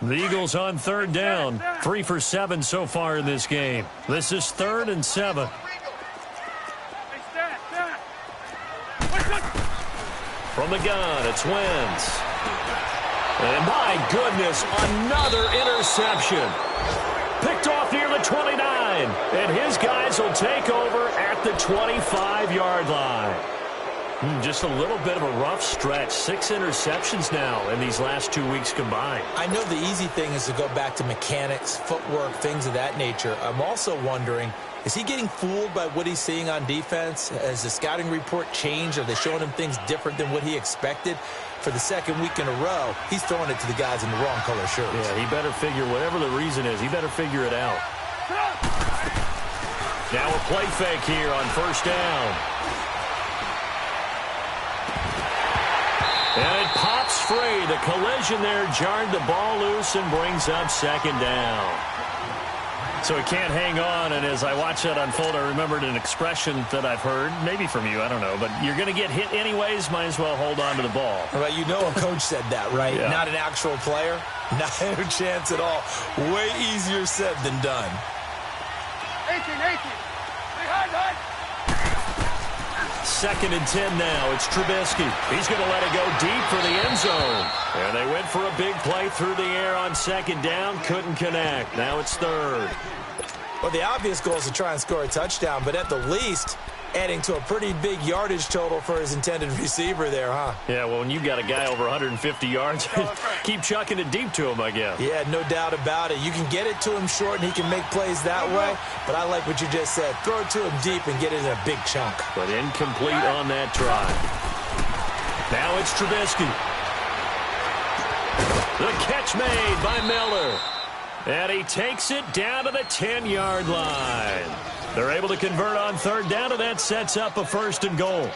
The Eagles on 3rd down. 3 for 7 so far in this game. This is 3rd and 7. From the gun, it's Wentz. And my goodness, another interception. Picked off near the 29. And his guys will take over at the 25-yard line. Just a little bit of a rough stretch. 6 interceptions now in these last 2 weeks combined. I know the easy thing is to go back to mechanics, footwork, things of that nature. I'm also wondering, is he getting fooled by what he's seeing on defense? Has the scouting report changed? Are they showing him things different than what he expected? For the 2nd week in a row, he's throwing it to the guys in the wrong color shirts. Yeah, he better figure, whatever the reason is, he better figure it out. Now a play fake here on 1st down. And it pops free. The collision there jarred the ball loose and brings up 2nd down. So he can't hang on, and as I watch that unfold, I remembered an expression that I've heard, maybe from you, I don't know, but you're going to get hit anyways, might as well hold on to the ball. Right, you know a coach said that, right? Yeah. Not an actual player. Not a chance at all. Way easier said than done. 18. Behind. 2nd and 10 now. It's Trubisky. He's going to let it go deep for the end zone. And they went for a big play through the air on 2nd down. Couldn't connect. Now it's 3rd. Well, the obvious goal is to try and score a touchdown, but at the least, adding to a pretty big yardage total for his intended receiver there, huh? Yeah, well, when you've got a guy over 150 yards, keep chucking it deep to him, I guess. Yeah, no doubt about it. You can get it to him short, and he can make plays that way, but I like what you just said. Throw it to him deep and get it in a big chunk. But incomplete on that try. Now it's Trubisky. The catch made by Miller. And he takes it down to the 10-yard line. They're able to convert on 3rd down, and that sets up a 1st and goal.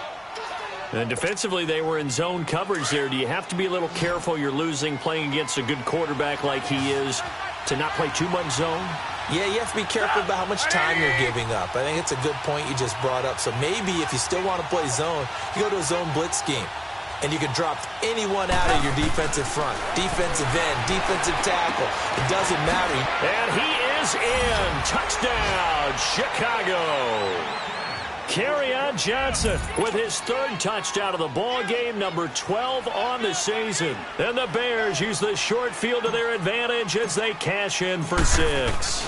And defensively, they were in zone coverage there. Do you have to be a little careful? You're losing, playing against a good quarterback like he is, to not play too much zone? Yeah, you have to be careful about how much time you're giving up. I think it's a good point you just brought up. So maybe if you still want to play zone, you go to a zone blitz scheme. And you can drop anyone out of your defensive front. Defensive end, defensive tackle. It doesn't matter. And he is in. Touchdown, Chicago. Kerryon Johnson with his third touchdown of the ball game, number 12 on the season. And the Bears use the short field to their advantage as they cash in for 6.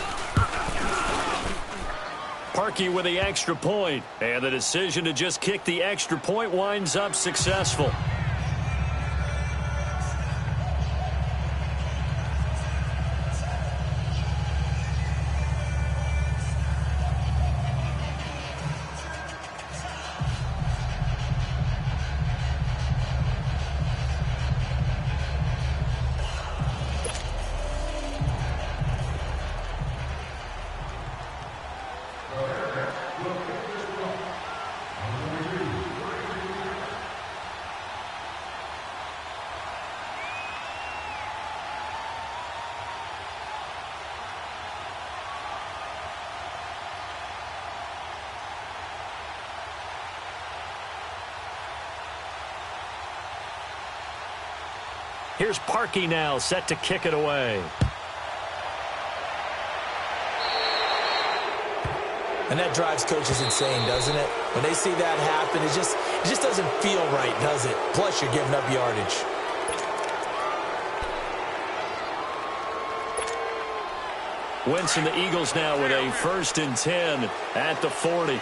Parkey with the extra point, and the decision to just kick the extra point winds up successful. Here's Parkey now, set to kick it away. And that drives coaches insane, doesn't it? When they see that happen, it just doesn't feel right, does it? Plus, you're giving up yardage. Wentz and the Eagles now with a 1st and 10 at the 40.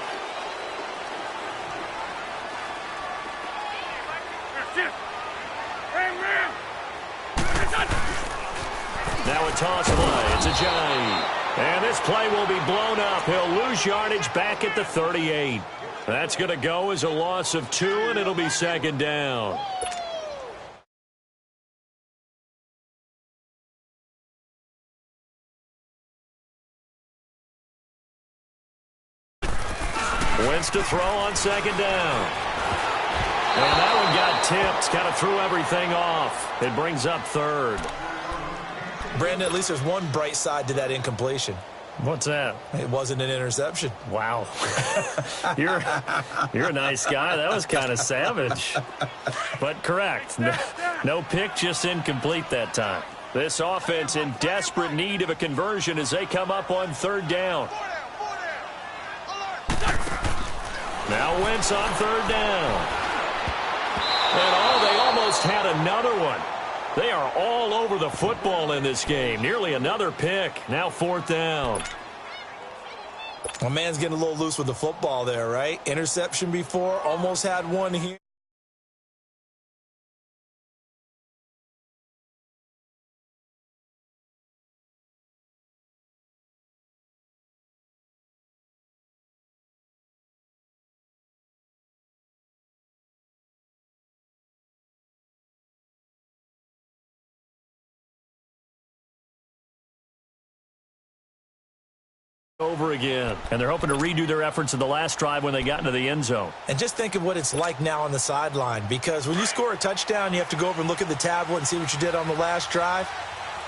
Now a toss play. It's a Johnny. And this play will be blown up. He'll lose yardage back at the 38. That's going to go as a loss of 2, and it'll be 2nd down. Wentz to throw on 2nd down. And that one got tipped. Kind of threw everything off. It brings up 3rd. Brandon, at least there's one bright side to that incompletion. What's that? It wasn't an interception. Wow. You're a nice guy. That was kind of savage. But correct. No pick, just incomplete that time. This offense in desperate need of a conversion as they come up on 3rd down. Now Wentz on 3rd down. And they almost had another one. They are all over the football in this game. Nearly another pick. Now 4th down. My man's getting a little loose with the football there, right? Interception before, almost had one here. Over again. And they're hoping to redo their efforts in the last drive when they got into the end zone. And just think of what it's like now on the sideline, because when you score a touchdown, you have to go over and look at the tablet and see what you did on the last drive.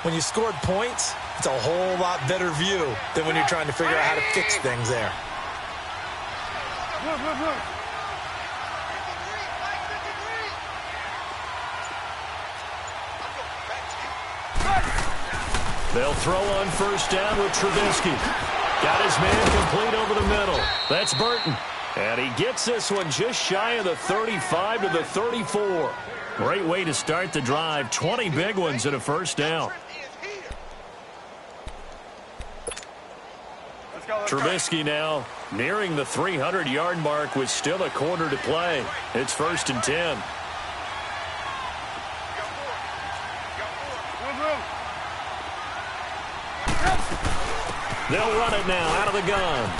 When you scored points, it's a whole lot better view than when you're trying to figure out how to fix things there. They'll throw on 1st down with Trubisky. Got his man complete over the middle. That's Burton. And he gets this one just shy of the 35 to the 34. Great way to start the drive. 20 big ones and a 1st down. Trubisky now nearing the 300-yard mark with still a quarter to play. It's 1st and 10. They'll run it now out of the gun.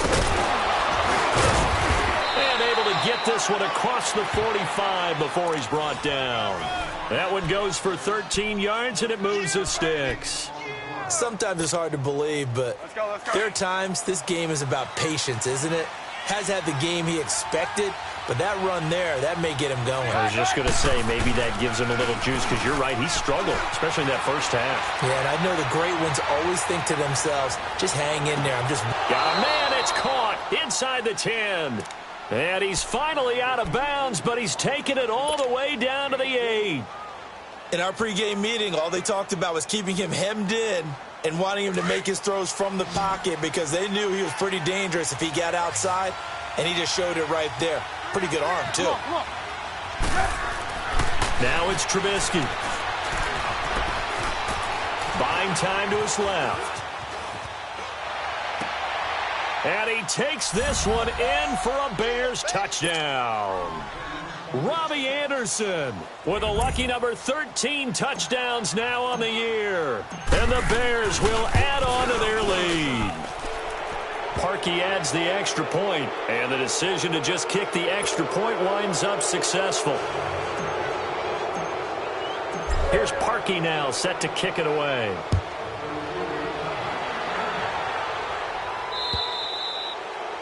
And able to get this one across the 45 before he's brought down. That one goes for 13 yards, and it moves the sticks. Sometimes it's hard to believe, but there are times this game is about patience, isn't it? Has had the game he expected, but that run there, that may get him going. I was just going to say, maybe that gives him a little juice, because you're right, he struggled, especially in that first half. Yeah, and I know the great ones always think to themselves, just hang in there. Got a man, it's caught inside the 10. And he's finally out of bounds, but he's taken it all the way down to the 8. In our pregame meeting, all they talked about was keeping him hemmed in and wanting him to make his throws from the pocket, because they knew he was pretty dangerous if he got outside. and he just showed it right there. Pretty good arm, too. Now it's Trubisky. Buying time to his left. And he takes this one in for a Bears touchdown. Robbie Anderson with a lucky number 13 touchdowns now on the year. And the Bears will add on to their lead. Parkey adds the extra point, and the decision to just kick the extra point winds up successful. Here's Parkey now, set to kick it away.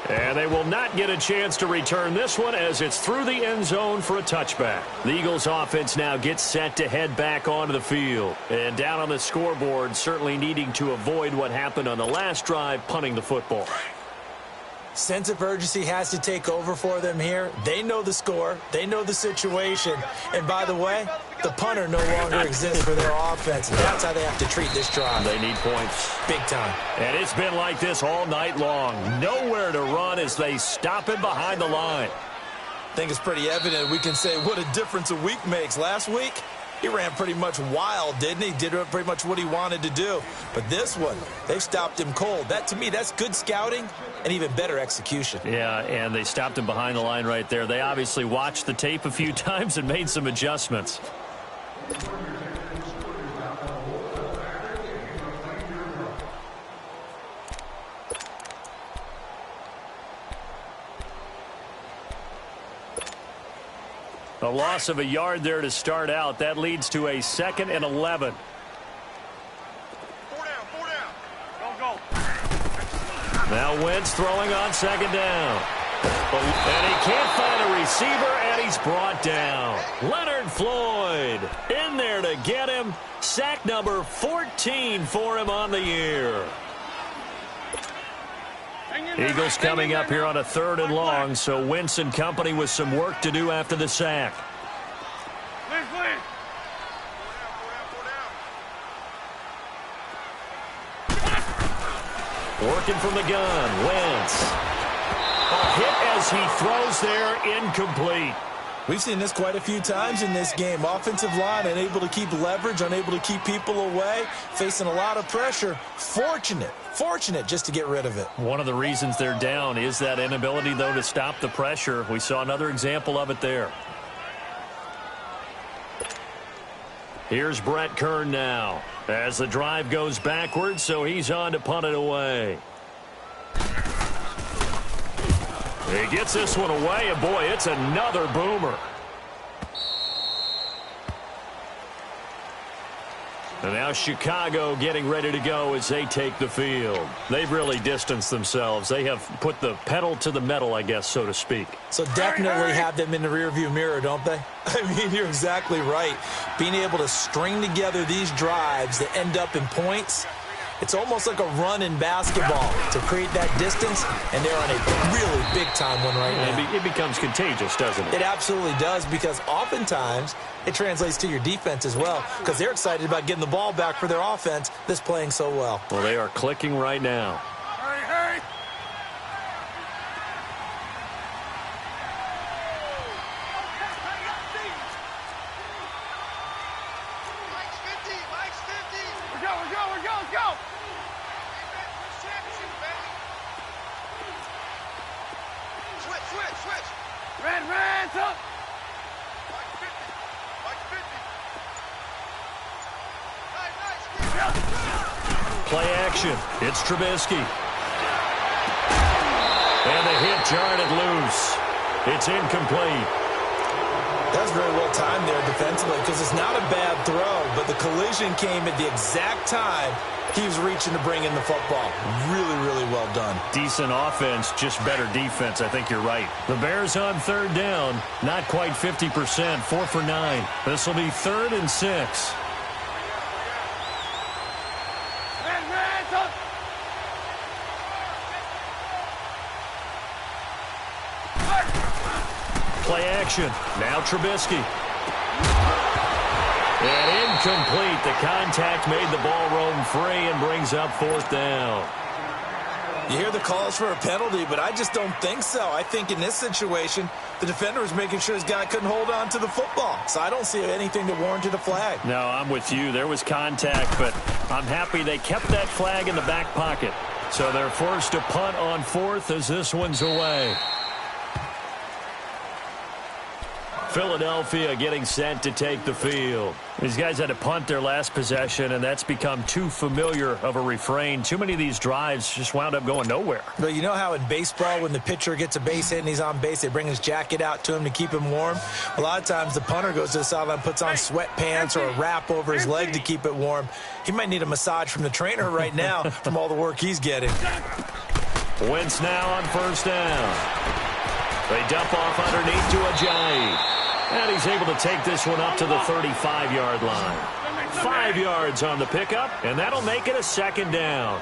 And they will not get a chance to return this one as it's through the end zone for a touchback. The Eagles offense now gets set to head back onto the field. And down on the scoreboard, certainly needing to avoid what happened on the last drive, punting the football. Sense of urgency has to take over for them here. They know the score. They know the situation. And by the way, the punter no longer exists for their offense. That's how they have to treat this drive. They need points. Big time. And it's been like this all night long. Nowhere to run as they stop it behind the line. I think it's pretty evident. We can say what a difference a week makes. Last week, he ran pretty much wild, didn't he? Did pretty much what he wanted to do. But this one, they've stopped him cold. That, to me, that's good scouting and even better execution. Yeah, and they stopped him behind the line right there. They obviously watched the tape a few times and made some adjustments. A loss of a yard there to start out. That leads to a 2nd and 11. 4 down. Go. Now Wentz throwing on 2nd down. And he can't find a receiver, and he's brought down. Leonard Floyd in there to get him. Sack number 14 for him on the year. Eagles coming up here on a 3rd and long, so Wentz and company with some work to do after the sack. Working from the gun, Wentz. A hit as he throws there, incomplete. We've seen this quite a few times in this game. Offensive line unable to keep leverage, unable to keep people away, facing a lot of pressure. Fortunate just to get rid of it. One of the reasons they're down is that inability, though, to stop the pressure. We saw another example of it there. Here's Brett Kern now as the drive goes backwards, so he's on to punt it away. He gets this one away, and boy, it's another boomer. And now Chicago getting ready to go as they take the field. They've really distanced themselves. They have put the pedal to the metal, I guess, so to speak. So definitely have them in the rearview mirror, don't they? I mean, you're exactly right. Being able to string together these drives that end up in points, it's almost like a run in basketball to create that distance, and they're on a really big-time one right now. It becomes contagious, doesn't it? It absolutely does, because oftentimes it translates to your defense as well, because they're excited about getting the ball back for their offense that's playing so well. Well, they are clicking right now. Hurry. Mike's 50. We're go. Switch. Red, up. Mike's 50. Nice. Play action. It's Trubisky. And the hit jarred it loose. It's incomplete. That was very well timed there defensively, because it's not a bad throw, but the collision came at the exact time he was reaching to bring in the football. Really, really well done. Decent offense, just better defense. I think you're right. The Bears on 3rd down. Not quite 50%. 4 for 9. This will be 3rd and 6. Red, up. Play action. Now Trubisky. And incomplete. The contact made the ball roam free and brings up 4th down. You hear the calls for a penalty, but I just don't think so. I think in this situation, the defender was making sure his guy couldn't hold on to the football. So I don't see anything to warrant a flag. No, I'm with you. There was contact, but I'm happy they kept that flag in the back pocket. So they're forced to punt on fourth as this one's away. Philadelphia getting set to take the field. These guys had to punt their last possession, and that's become too familiar of a refrain. Too many of these drives just wound up going nowhere. But you know how in baseball, when the pitcher gets a base hit and he's on base, they bring his jacket out to him to keep him warm? A lot of times the punter goes to the sideline, puts on sweatpants or a wrap over his leg to keep it warm. He might need a massage from the trainer right now from all the work he's getting. Wentz now on first down. They dump off underneath to Ajayi. And he's able to take this one up to the 35-yard line. 5 yards on the pickup, and that'll make it a second down.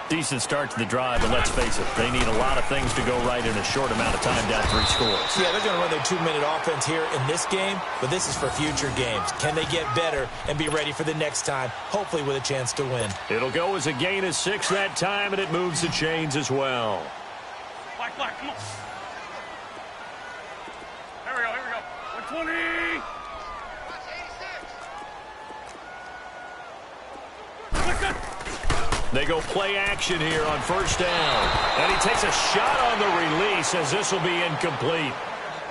Decent start to the drive, but let's face it, they need a lot of things to go right in a short amount of time down 3 scores. Yeah, they're going to run their 2-minute offense here in this game, but this is for future games. Can they get better and be ready for the next time, hopefully with a chance to win? It'll go as a gain of 6 that time, and it moves the chains as well. Black, come on. Here we go. 120. They go play action here on first down. And he takes a shot on the release as this will be incomplete.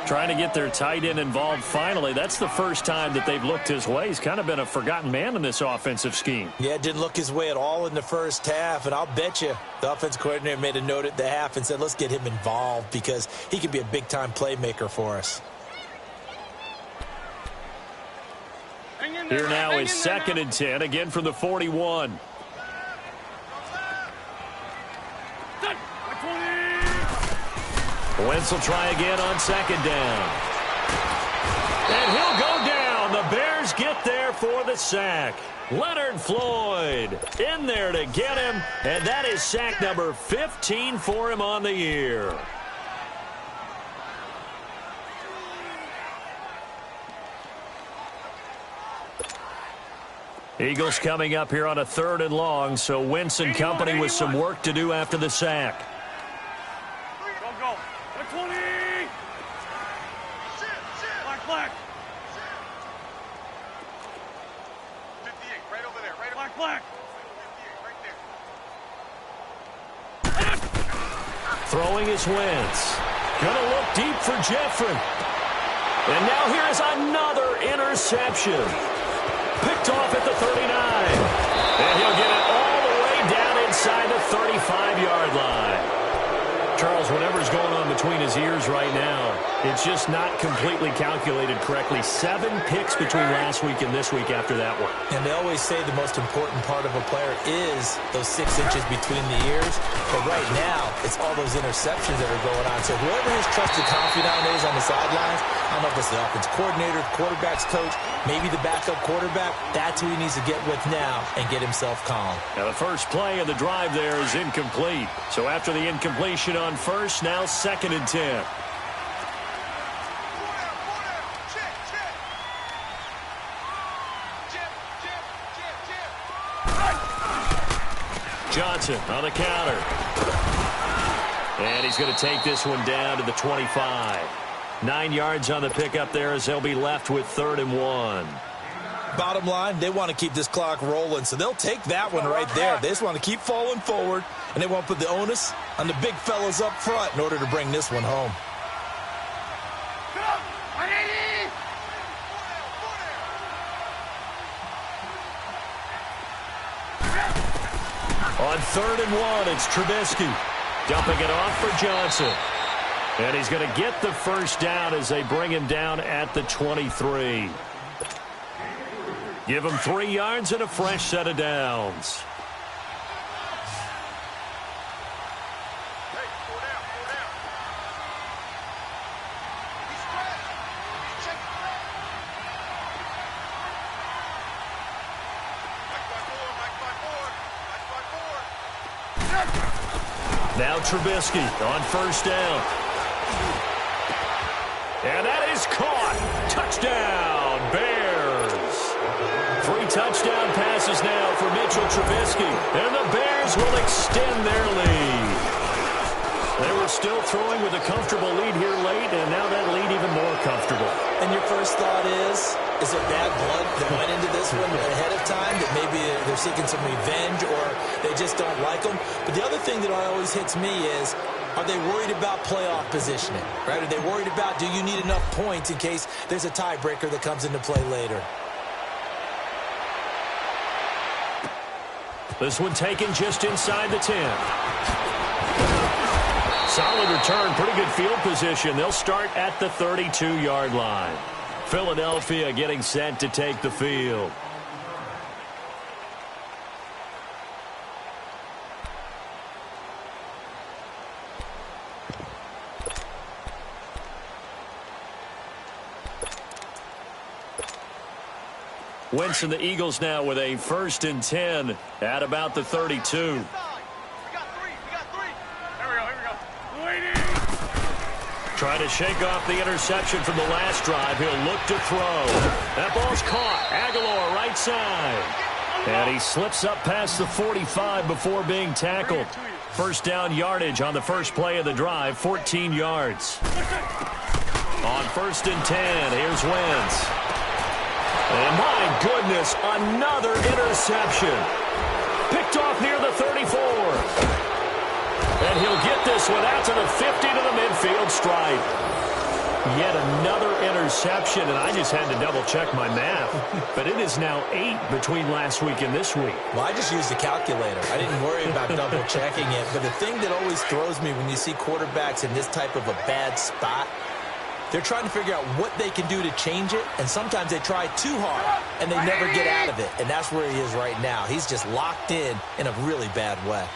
Trying to get their tight end involved finally. That's the first time that they've looked his way. He's kind of been a forgotten man in this offensive scheme. Yeah, it didn't look his way at all in the first half. And I'll bet you the offense coordinator made a note at the half and said, let's get him involved because he could be a big-time playmaker for us. Here now is 2nd and 10, again from the 41. Wentz will try again on 2nd down. And he'll go down. The Bears get there for the sack. Leonard Floyd in there to get him, and that is sack number 15 for him on the year. Eagles coming up here on a 3rd and long, so Wentz and company with some work to do after the sack. Go. 120. Black. 58, right over there. Black. 58, right there. Throwing is Wentz. Gonna look deep for Jeffrey. And now here is another interception. Picked off at the 39. And he'll get it all the way down inside the 35-yard line. Charles, whatever's going on between his ears right now, it's just not completely calculated correctly. 7 picks between last week and this week after that one. And they always say the most important part of a player is those 6 inches between the ears. But right now, it's all those interceptions that are going on. So whoever his trusted confidant is on the sidelines, I don't know if it's the offense coordinator, the quarterback's coach, maybe the backup quarterback, that's who he needs to get with now and get himself calm. Now the first play of the drive there is incomplete. So after the incompletion on first, now 2nd and 10. Johnson on the counter. And he's going to take this one down to the 25. 9 yards on the pickup there as they'll be left with 3rd and 1. Bottom line, they want to keep this clock rolling, so they'll take that one right there. They just want to keep falling forward, and they want to put the onus on the big fellas up front in order to bring this one home. On 3rd and 1, it's Trubisky. Dumping it off for Johnson. And he's going to get the first down as they bring him down at the 23. Give him 3 yards and a fresh set of downs. Now Trubisky on first down. And that is caught. Touchdown, Bears. 3 touchdown passes now for Mitchell Trubisky. And the Bears will extend their lead. still throwing with a comfortable lead here late, and now that lead even more comfortable. And your first thought is there bad blood that went into this one ahead of time, that maybe they're seeking some revenge or they just don't like them? But the other thing that always hits me is, are they worried about playoff positioning? Right? Are they worried about, do you need enough points in case there's a tiebreaker that comes into play later? This one taken just inside the 10. Solid return, pretty good field position. They'll start at the 32-yard line. Philadelphia getting set to take the field. Wentz and the Eagles now with a 1st and 10 at about the 32. Trying to shake off the interception from the last drive. He'll look to throw. That ball's caught. Aguilar right side. And he slips up past the 45 before being tackled. First down yardage on the first play of the drive, 14 yards. On 1st and 10, here's Wentz. And my goodness, another interception. Picked off near the 34. And he'll get this one out to the 50 to the midfield stripe. Yet another interception, and I just had to double-check my math. But it is now 8 between last week and this week. Well, I just used a calculator. I didn't worry about double-checking it. But the thing that always throws me when you see quarterbacks in this type of a bad spot, they're trying to figure out what they can do to change it, and sometimes they try too hard, and they never get out of it. And that's where he is right now. He's just locked in a really bad way.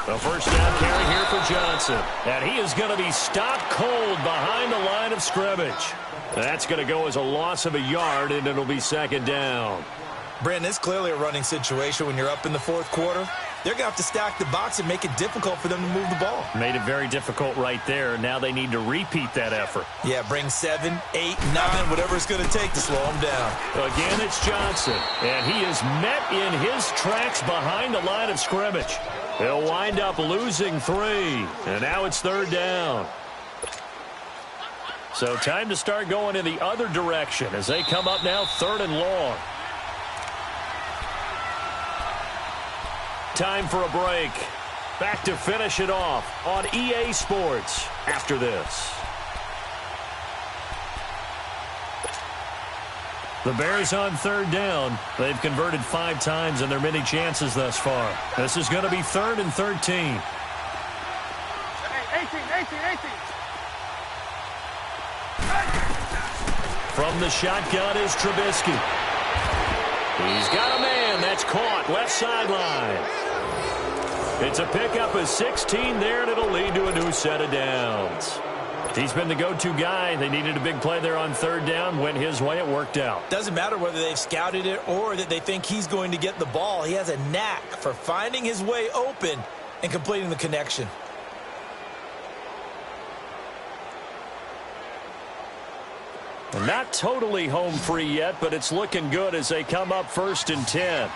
The first down carry here for Johnson. And he is going to be stopped cold behind the line of scrimmage. That's going to go as a loss of a yard, and it'll be 2nd down. Brandon, it's clearly a running situation when you're up in the 4th quarter. They're going to have to stack the box and make it difficult for them to move the ball. Made it very difficult right there. Now they need to repeat that effort. Yeah, bring 7, 8, 9, whatever it's going to take to slow them down. Again, it's Johnson. And he is met in his tracks behind the line of scrimmage. He'll wind up losing 3. And now it's 3rd down. So time to start going in the other direction as they come up now 3rd and long. Time for a break. Back to finish it off on EA Sports after this. The Bears on 3rd down. They've converted 5 times in their many chances thus far. This is going to be 3rd and 13. 18. From the shotgun is Trubisky. He's got a man. That's caught. Left sideline. It's a pickup of 16 there, and it'll lead to a new set of downs. He's been the go-to guy. They needed a big play there on 3rd down. Went his way. It worked out. Doesn't matter whether they've scouted it or that they think he's going to get the ball. He has a knack for finding his way open and completing the connection. Not totally home free yet, but it's looking good as they come up 1st and 10.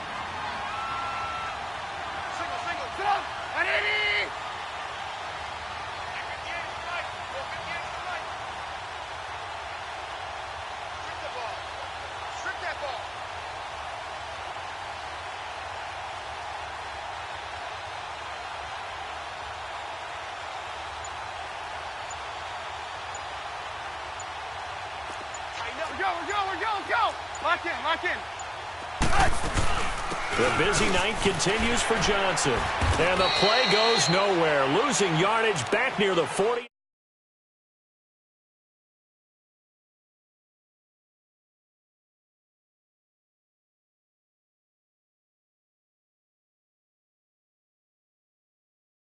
Go. Lock in. The busy night continues for Johnson. And the play goes nowhere. Losing yardage back near the 40.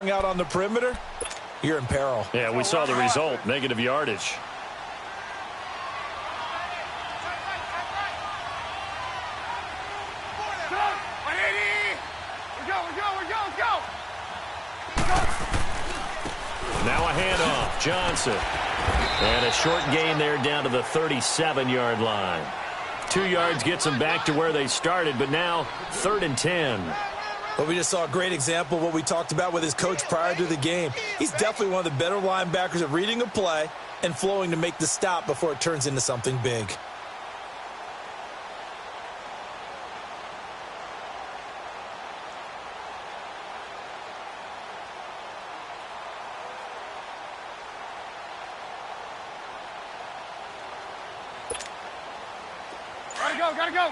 Out on the perimeter, you're in peril. Yeah, we saw the result. Negative yardage. Now a handoff. Johnson. And a short gain there down to the 37-yard line. 2 yards gets them back to where they started, but now 3rd and 10. Well, we just saw a great example of what we talked about with his coach prior to the game. He's definitely one of the better linebackers at reading a play and flowing to make the stop before it turns into something big. Gotta go.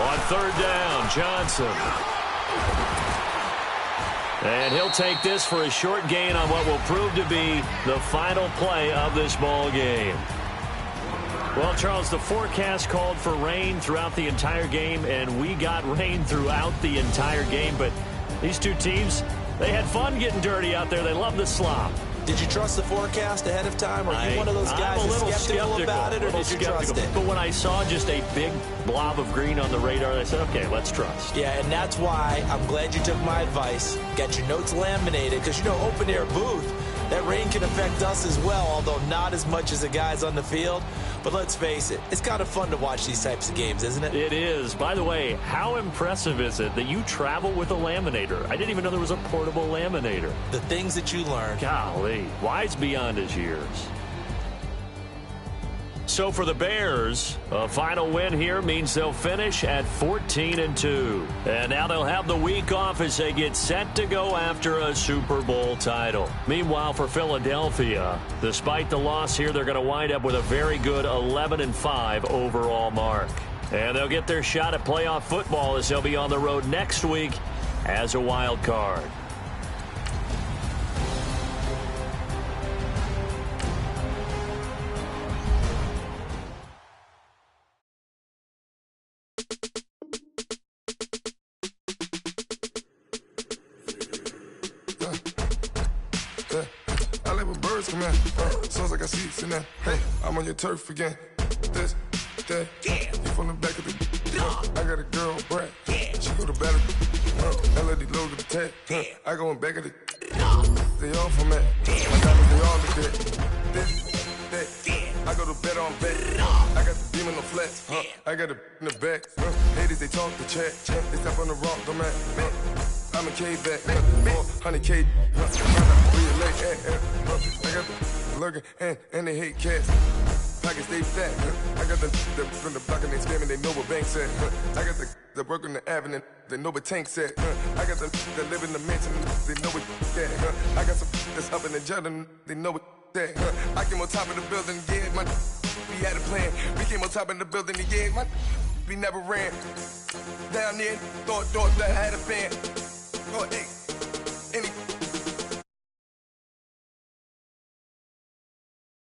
On 3rd down, Johnson. And he'll take this for a short gain on what will prove to be the final play of this ball game. Well, Charles, the forecast called for rain throughout the entire game, and we got rain throughout the entire game. But these two teams, they had fun getting dirty out there. They love the slop. Did you trust the forecast ahead of time? Or are you one of those guys that's skeptical about it, or did you trust it? But when I saw just a big blob of green on the radar, I said, okay, let's trust. Yeah, and that's why I'm glad you took my advice. Got your notes laminated, because, you know, open-air booth, that rain can affect us as well, although not as much as the guys on the field. But let's face it, it's kind of fun to watch these types of games, isn't it? It is. By the way, how impressive is it that you travel with a laminator? I didn't even know there was a portable laminator. The things that you learn. Golly, wise beyond his years. So for the Bears, a final win here means they'll finish at 14-2. And now they'll have the week off as they get set to go after a Super Bowl title. Meanwhile, for Philadelphia, despite the loss here, they're going to wind up with a very good 11-5 overall mark. And they'll get their shot at playoff football as they'll be on the road next week as a wild card. Come in, sounds like I see seats in there. Hey, I'm on your turf again. This, that, you from the back of the. I got a girl, Brad. She go to battle. LD low to the tag. I go in back of the. They all from that. My diamonds, they all look that. This, that. I go to bed on bed. I got the demon on flats. I got it in the back. Haters, they talk the chat. They step on the rock, don't man. I'm a K-back, 400K. I got the lurking and they hate cats. Pockets stay fat. I got the from the block and they spamming, they know what banks at. I got the work on the avenue, they know what tanks at. I got the that live in the mansion, they know what that. I got some that's up in the jungle, they know what that. I came on top of the building, yeah, my we had a plan. We came on top of the building, yeah, my we never ran. Down there, thought that I had a fan.